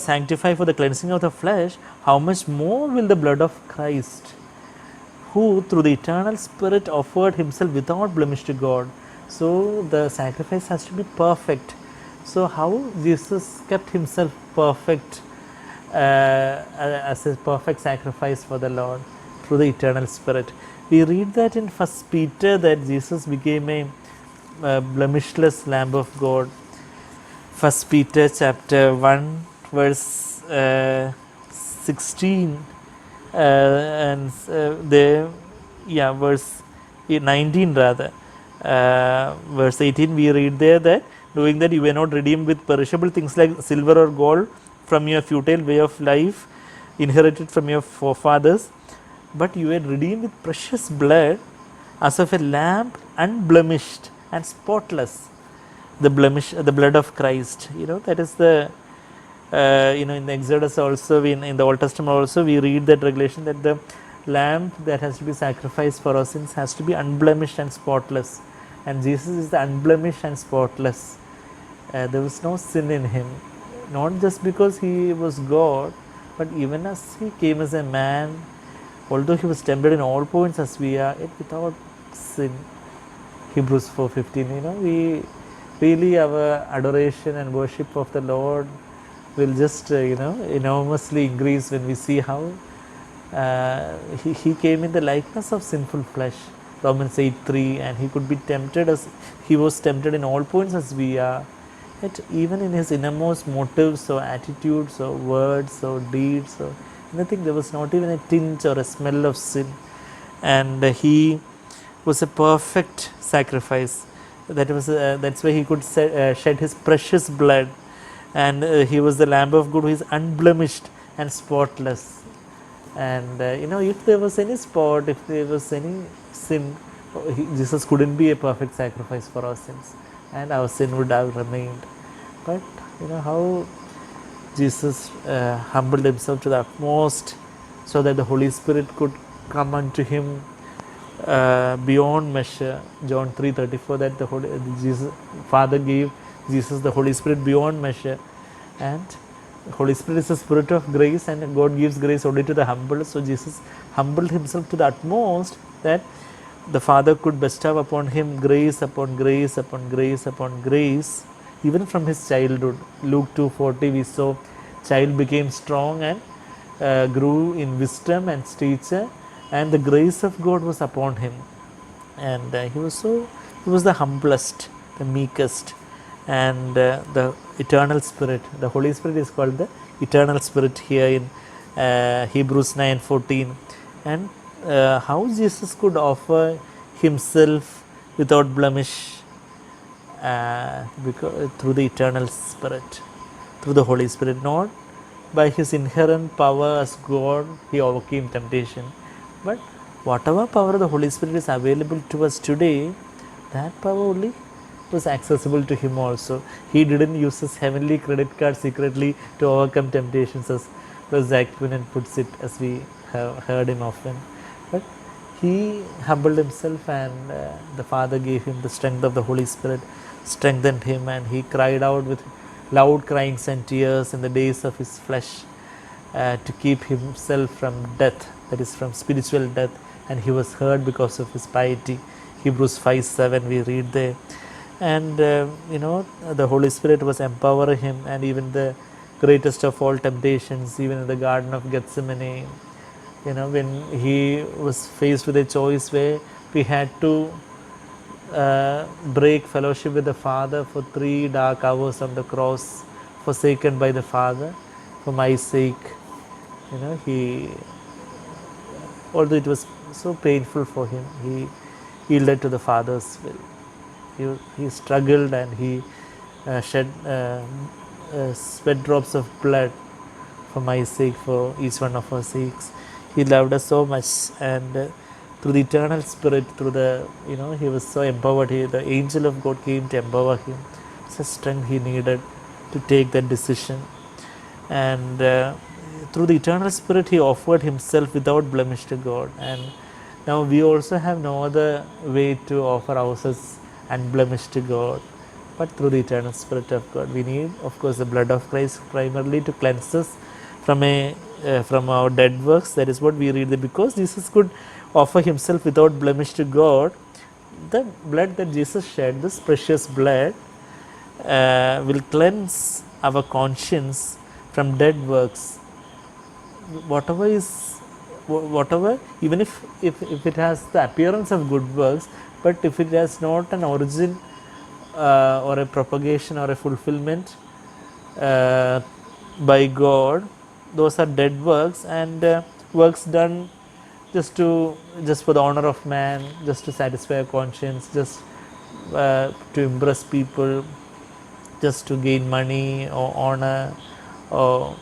sanctify for the cleansing of the flesh, how much more will the blood of Christ, who through the eternal Spirit offered himself without blemish to God. So the sacrifice has to be perfect. So how Jesus kept himself perfect as a perfect sacrifice for the Lord through the eternal Spirit. We read that in 1 Peter that Jesus became a blemishless Lamb of God. 1 Peter chapter 1 verse 16 and verse 19 rather. Verse 18 we read there that, knowing that you were not redeemed with perishable things like silver or gold from your futile way of life inherited from your forefathers, but you were redeemed with precious blood as of a lamb, unblemished and spotless. The blood of Christ. That is the in the Exodus also, in the Old Testament also, we read that regulation that the lamb that has to be sacrificed for our sins has to be unblemished and spotless, and Jesus is the unblemished and spotless. There was no sin in him, not just because he was God, but even as he came as a man, although he was tempted in all points as we are, yet without sin. Hebrews 4:15. We really, our adoration and worship of the Lord will just enormously increase when we see how he came in the likeness of sinful flesh, Romans 8:3, and he could be tempted as he was tempted in all points as we are, yet even in his innermost motives or attitudes or words or deeds or anything, there was not even a tinge or a smell of sin, and he was a perfect sacrifice. That's why he could shed his precious blood, and he was the Lamb of God who is unblemished and spotless. And if there was any spot, if there was any sin, Jesus couldn't be a perfect sacrifice for our sins, and our sin would have remained. But how Jesus humbled himself to the utmost, so that the Holy Spirit could come unto him beyond measure. John 3:34, that the Father gave Jesus the Holy Spirit beyond measure, and Holy Spirit is the Spirit of grace, and God gives grace only to the humble. So Jesus humbled himself to the utmost, that the Father could bestow upon him grace upon grace upon grace upon grace, even from his childhood. Luke 2:40 we saw, child became strong and grew in wisdom and stature, and the grace of God was upon him. And he was the humblest, the meekest, and the eternal spirit. The Holy Spirit is called the eternal spirit here in Hebrews 9:14. And how Jesus could offer himself without blemish because, through the eternal spirit, through the Holy Spirit, not by his inherent power as God he overcame temptation, but whatever power of the Holy Spirit is available to us today, that power only was accessible to him also. He didn't use his heavenly credit card secretly to overcome temptations, as Zach Quinan puts it, as we have heard him often. But he humbled himself, and the Father gave him the strength of the Holy Spirit, strengthened him, and he cried out with loud cryings and tears in the days of his flesh to keep himself from death, that is, from spiritual death, and he was heard because of his piety. Hebrews 5:7 we read there. And the Holy Spirit was empowering him, and even the greatest of all temptations, even in the Garden of Gethsemane, when he was faced with a choice where he had to break fellowship with the Father for 3 dark hours on the cross, forsaken by the Father for my sake. He, although it was so painful for him, he yielded to the Father's will. He struggled, and he shed sweat drops of blood for my sake, for each one of our sakes. He loved us so much, and through the eternal Spirit, through the, he was so empowered. The angel of God came to empower him. It's a strength he needed to take that decision. And through the eternal Spirit, he offered himself without blemish to God. And now we also have no other way to offer ourselves unblemished to God, but through the eternal Spirit of God. We need, of course, the blood of Christ primarily to cleanse us from our dead works. That is what we read, that because Jesus could offer himself without blemish to God, the blood that Jesus shed, this precious blood, will cleanse our conscience from dead works. Whatever, even if it has the appearance of good works, but if it has not an origin or a propagation or a fulfillment by God, those are dead works, and works done just for the honor of man, just to satisfy a conscience, just to impress people, just to gain money or honor or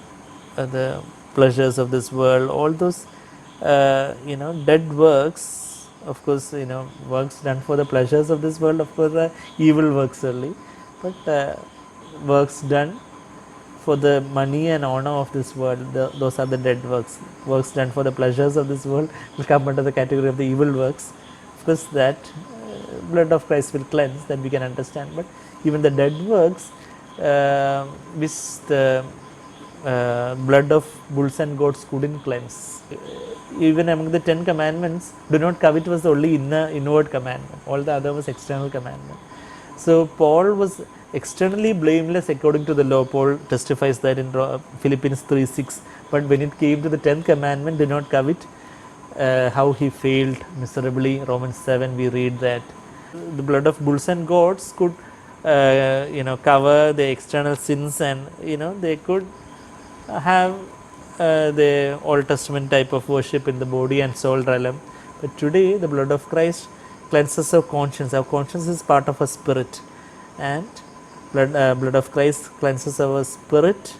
the pleasures of this world. All those dead works, of course, works done for the pleasures of this world, of course, are evil works only, but works done for the money and honor of this world, those are the dead works. Works done for the pleasures of this world will come under the category of the evil works. Of course, that blood of Christ will cleanse, that we can understand. But even the dead works, which the blood of bulls and goats couldn't cleanse. Even among the 10 commandments, do not covet was the only inward commandment. All the other was external commandment. So Paul was externally blameless according to the law. Paul testifies that in Philippians 3:6. But when it came to the 10th commandment, do not covet, how he failed miserably. Romans 7 we read that the blood of bulls and goats could cover the external sins, and they could have the Old Testament type of worship in the body and soul realm. But today the blood of Christ cleanses our conscience. Our conscience is part of our spirit, and blood of Christ cleanses our spirit,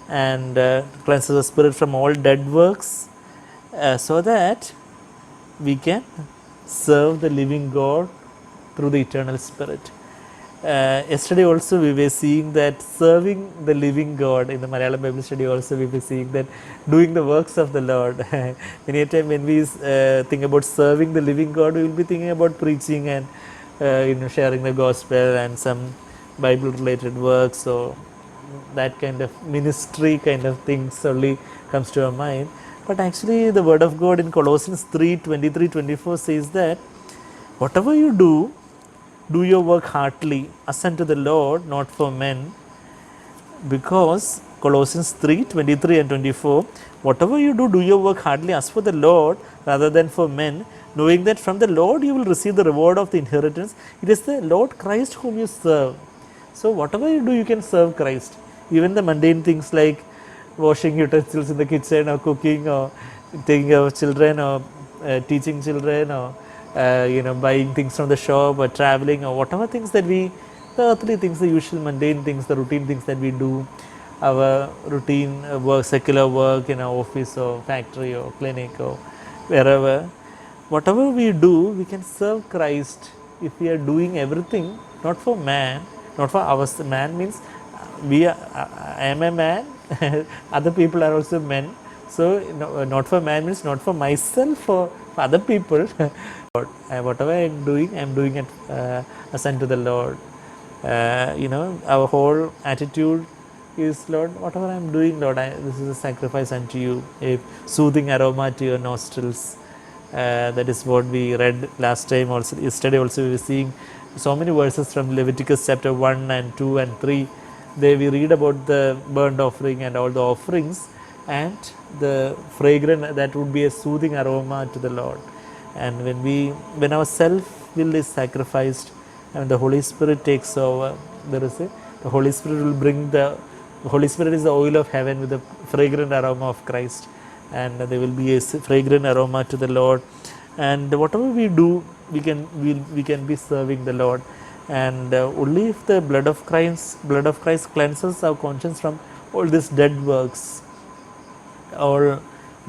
and cleanses the spirit from all dead works, so that we can serve the living God through the eternal Spirit. Yesterday also we were seeing that serving the living God, in the Malayalam Bible study also we were seeing that doing the works of the Lord. Many a time when we think about serving the living God, we will be thinking about preaching and sharing the gospel and some Bible related works, or that kind of ministry kind of things only comes to our mind. But actually the word of God in Colossians 3:23-24 says that whatever you do your work heartily as unto the Lord, not for men, because Colossians 3:23 and 24. Whatever you do, do your work heartily as for the Lord rather than for men, knowing that from the Lord you will receive the reward of the inheritance. It is the Lord Christ whom you serve. So whatever you do, you can serve Christ. Even the mundane things like washing utensils in the kitchen, or cooking, or taking care of children, or teaching children, or buying things from the shop, or traveling, or whatever things that we, the earthly things, the usual mundane things, the routine things that we do, our routine work, secular work in our office or factory or clinic or wherever, whatever we do, we can serve Christ if we are doing everything not for man, not for our man means we are, I am a man, other people are also men. So not for man means not for myself or for other people. Whatever I am doing it as unto the Lord. Our whole attitude is, Lord, whatever I am doing, Lord, this is a sacrifice unto you, a soothing aroma to your nostrils. That is what we read last time also. Yesterday also we were seeing so many verses from Leviticus chapter 1 and 2 and 3. There we read about the burnt offering and all the offerings and the fragrant, that would be a soothing aroma to the Lord. And when our self will is sacrificed and the Holy Spirit takes over, the Holy Spirit will bring the Holy Spirit is the oil of heaven with the fragrant aroma of Christ, and there will be a fragrant aroma to the Lord. And whatever we do, we can be serving the Lord. And only if the blood of Christ cleanses our conscience from all these dead works, all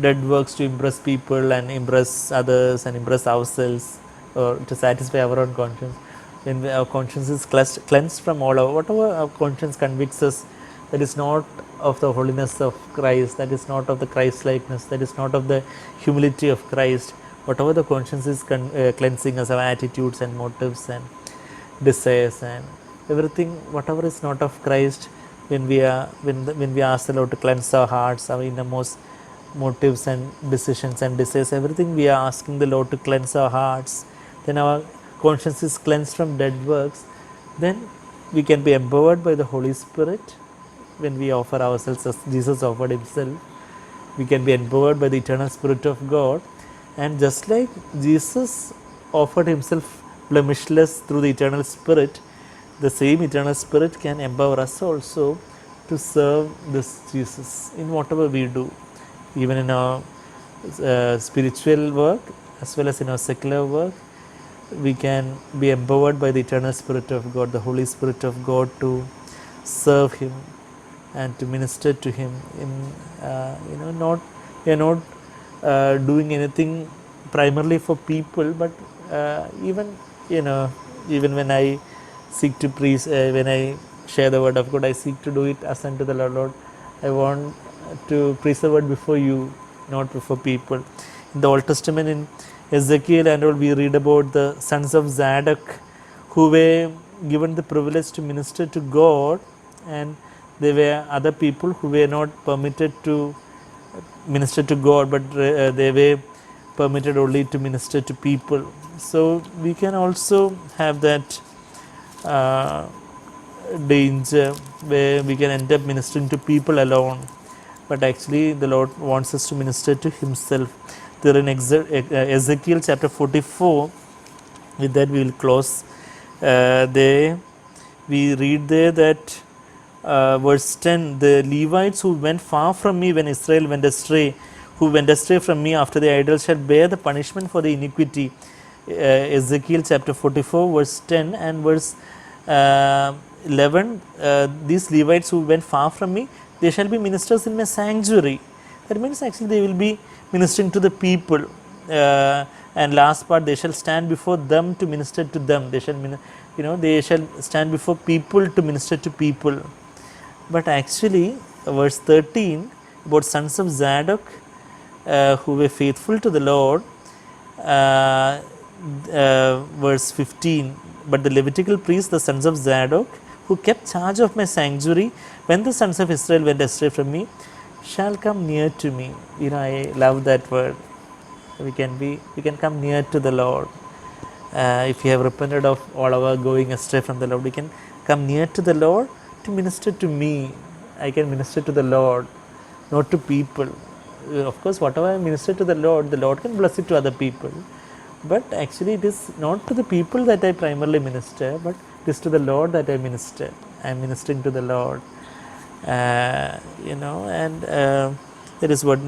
dead works to impress people and impress others and impress ourselves, or to satisfy our own conscience. When our conscience is cleansed from all our, whatever our conscience convicts us, that is not of the holiness of Christ, that is not of the Christ likeness, that is not of the humility of Christ. Whatever the conscience is cleansing us, our attitudes and motives and desires and everything, whatever is not of Christ, when we ask the Lord to cleanse our hearts, our innermost motives and decisions and desires, everything we are asking the Lord to cleanse our hearts, then our conscience is cleansed from dead works, then we can be empowered by the Holy Spirit. When we offer ourselves as Jesus offered himself, we can be empowered by the eternal Spirit of God. And just like Jesus offered himself blemishless through the eternal Spirit, the same eternal Spirit can empower us also to serve this Jesus in whatever we do, even in our spiritual work as well as in our secular work. We can be empowered by the eternal Spirit of God, the Holy Spirit of God, to serve him and to minister to him in we are not doing anything primarily for people, but even when I seek to preach, when I share the word of God, I seek to do it as unto the Lord. I want to preach the word before you, not before people. In the Old Testament, in Ezekiel and all, we read about the sons of Zadok who were given the privilege to minister to God, and there were other people who were not permitted to minister to God, but they were permitted only to minister to people. So we can also have that danger where we can end up ministering to people alone, but actually the Lord wants us to minister to himself. There in Ezekiel chapter 44, with that we will close. There we read there that verse 10, the Levites who went far from me when Israel went astray, who went astray from me after the idols, shall bear the punishment for the iniquity. Ezekiel chapter 44 verse 10 and verse 11, these Levites who went far from me, they shall be ministers in my sanctuary. That means actually they will be ministering to the people, and last part, they shall stand before them to minister to them. They shall they shall stand before people to minister to people. But actually verse 13 about sons of Zadok who were faithful to the Lord, verse 15, but the Levitical priests, the sons of Zadok, who kept charge of my sanctuary when the sons of Israel went astray from me, shall come near to me. I love that word. We can come near to the Lord. If you have repented of all our going astray from the Lord, we can come near to the Lord to minister to me I can minister to the Lord, not to people. Of course, whatever I minister to the Lord can bless it to other people. But actually, it is not to the people that I primarily minister, but it is to the Lord that I minister. I am ministering to the Lord. And that is what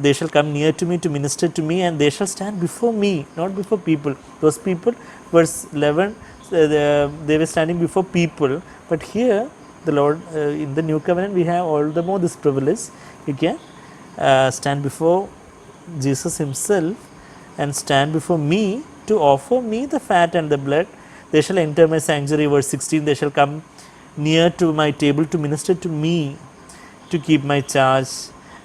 they shall come near to me to minister to me, and they shall stand before me, not before people. Those people, verse 11, they were standing before people, but here the Lord, in the new covenant, we have all the more this privilege. We can stand before Jesus himself and stand before me to offer me the fat and the blood. They shall enter my sanctuary, verse 16, they shall come near to my table to minister to me, to keep my charge.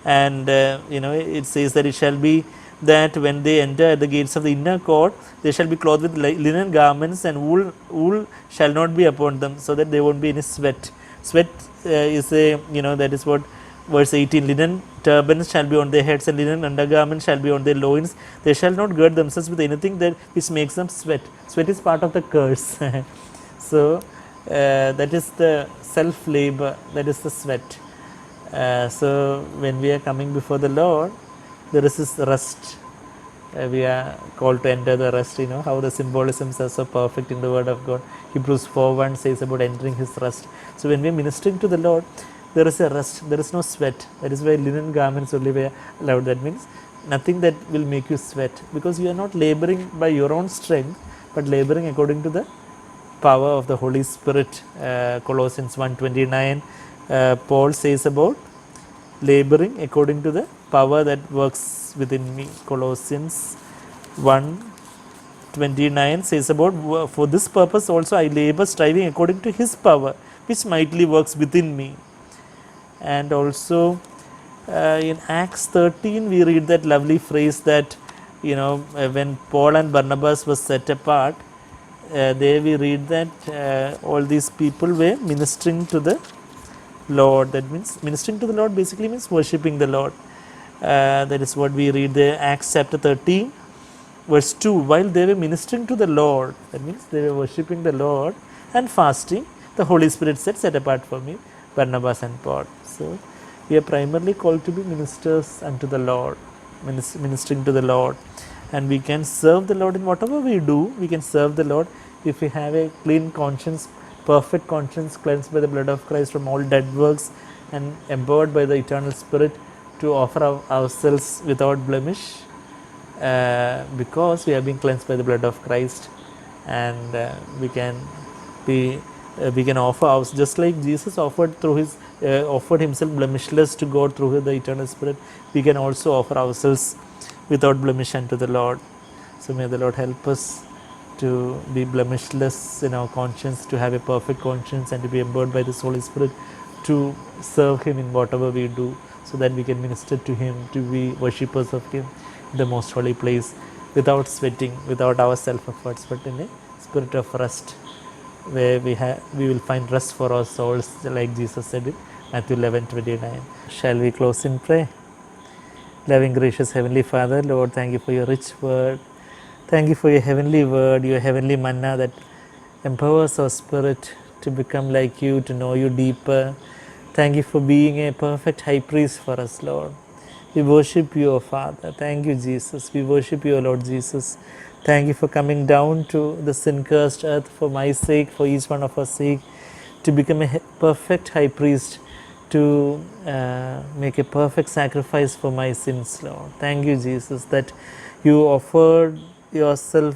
And it says that it shall be that when they enter at the gates of the inner court, they shall be clothed with linen garments, and wool shall not be upon them, so that there won't be any sweat. Sweat is a, that is what verse 18, linen turbans shall be on their heads, and linen undergarments shall be on their loins. They shall not gird themselves with anything that which makes them sweat. Sweat is part of the curse. So that is the self labor, that is the sweat. So when we are coming before the Lord, there is this rest. We are called to enter the rest. How the symbolisms are so perfect in the Word of God. Hebrews 4:1 says about entering His rest. So when we are ministering to the Lord, there is a rest, there is no sweat. That is why linen garments only were allowed. That means nothing that will make you sweat, because you are not laboring by your own strength, but laboring according to the power of the Holy Spirit. Colossians 1:29, Paul says about laboring according to the power that works within me. Colossians 1:29 says about, for this purpose also I labor, striving according to his power, which mightily works within me. And also in Acts 13 we read that lovely phrase that when Paul and Barnabas were set apart, there we read that all these people were ministering to the Lord. That means ministering to the Lord basically means worshipping the Lord. That is what we read there, Acts chapter 13 verse 2. While they were ministering to the Lord, that means they were worshipping the Lord and fasting, the Holy Spirit said, set apart for me Barnabas and Paul. So we are primarily called to be ministers unto the Lord, ministering to the Lord, and we can serve the Lord in whatever we do. We can serve the Lord if we have a clean conscience, perfect conscience, cleansed by the blood of Christ from all dead works, and empowered by the eternal Spirit to offer ourselves without blemish, because we have been cleansed by the blood of Christ, and we can offer ourselves just like Jesus offered through his offered himself blemishless to God through the eternal Spirit. We can also offer ourselves without blemish unto the Lord. So may the Lord help us to be blemishless in our conscience, to have a perfect conscience, and to be empowered by the Holy Spirit to serve him in whatever we do, so that we can minister to him, to be worshippers of him in the most holy place, without sweating, without our self efforts, but in a spirit of rest, where we will find rest for our souls, like Jesus said in Matthew 11:29. Shall we close in prayer? Loving, gracious Heavenly Father, Lord, thank you for your rich word. Thank you for your heavenly word, your heavenly manna that empowers our spirit to become like you, to know you deeper. Thank you for being a perfect high priest for us, Lord. We worship you, O Father. Thank you, Jesus. We worship you, O Lord Jesus. Thank you for coming down to the sin-cursed earth for my sake, for each one of us sake, to become a perfect high priest, to make a perfect sacrifice for my sins, Lord. Thank you, Jesus, that you offered yourself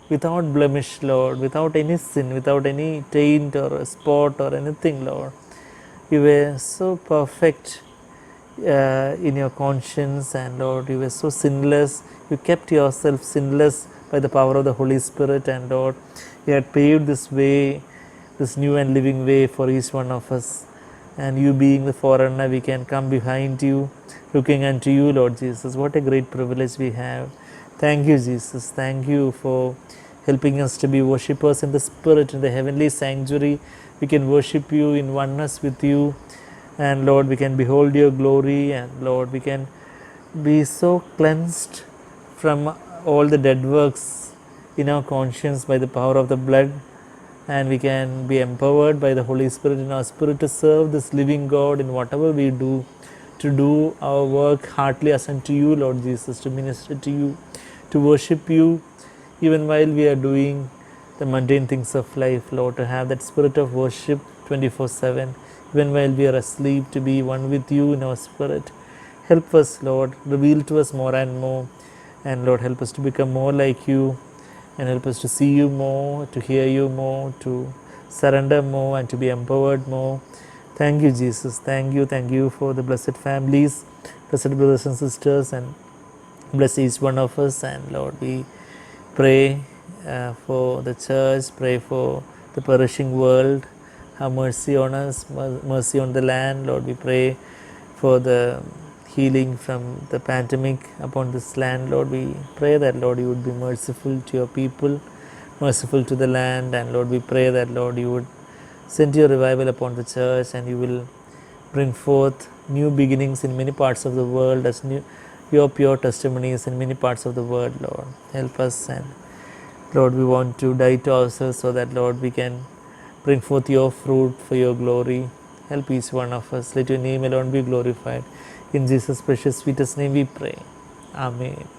without blemish, Lord, without any sin, without any taint or a spot or anything, Lord. You were so perfect in your conscience, and Lord, you were so sinless. You kept yourself sinless by the power of the Holy Spirit, and Lord, you had paved this way, this new and living way for each one of us. And you being the forerunner, we can come behind you, looking unto you, Lord Jesus. What a great privilege we have. Thank you, Jesus. Thank you for helping us to be worshippers in the Spirit, in the heavenly sanctuary. We can worship you in oneness with you. And Lord, we can behold your glory, and Lord, we can be so cleansed from all the dead works in our conscience by the power of the blood and we can be empowered by the Holy Spirit in our spirit to serve this living God in whatever we do, to do our work heartily as unto you, Lord Jesus, to minister to you, to worship you, even while we are doing the mundane things of life, Lord, to have that spirit of worship 24/7, even while we are asleep, to be one with you in our spirit. Help us, Lord, reveal to us more and more, and Lord, help us to become more like you, and help us to see you more, to hear you more, to surrender more, and to be empowered more. Thank you, Jesus. Thank you for the blessed families, blessed brothers and sisters, and bless each one of us. And Lord, we pray for the church, pray for the perishing world. Have mercy on us, mercy on the land. Lord, we pray for the healing from the pandemic upon this land. Lord, we pray that, Lord, you would be merciful to your people, merciful to the land. And Lord, we pray that, Lord, you would send your revival upon the church, and you will bring forth new beginnings in many parts of the world as your pure testimonies in many parts of the world. Lord, help us. And Lord, we want to die to ourselves so that, Lord, we can bring forth your fruit for your glory. Help each one of us. Let your name alone be glorified. In Jesus' precious sweetest name we pray. Amen.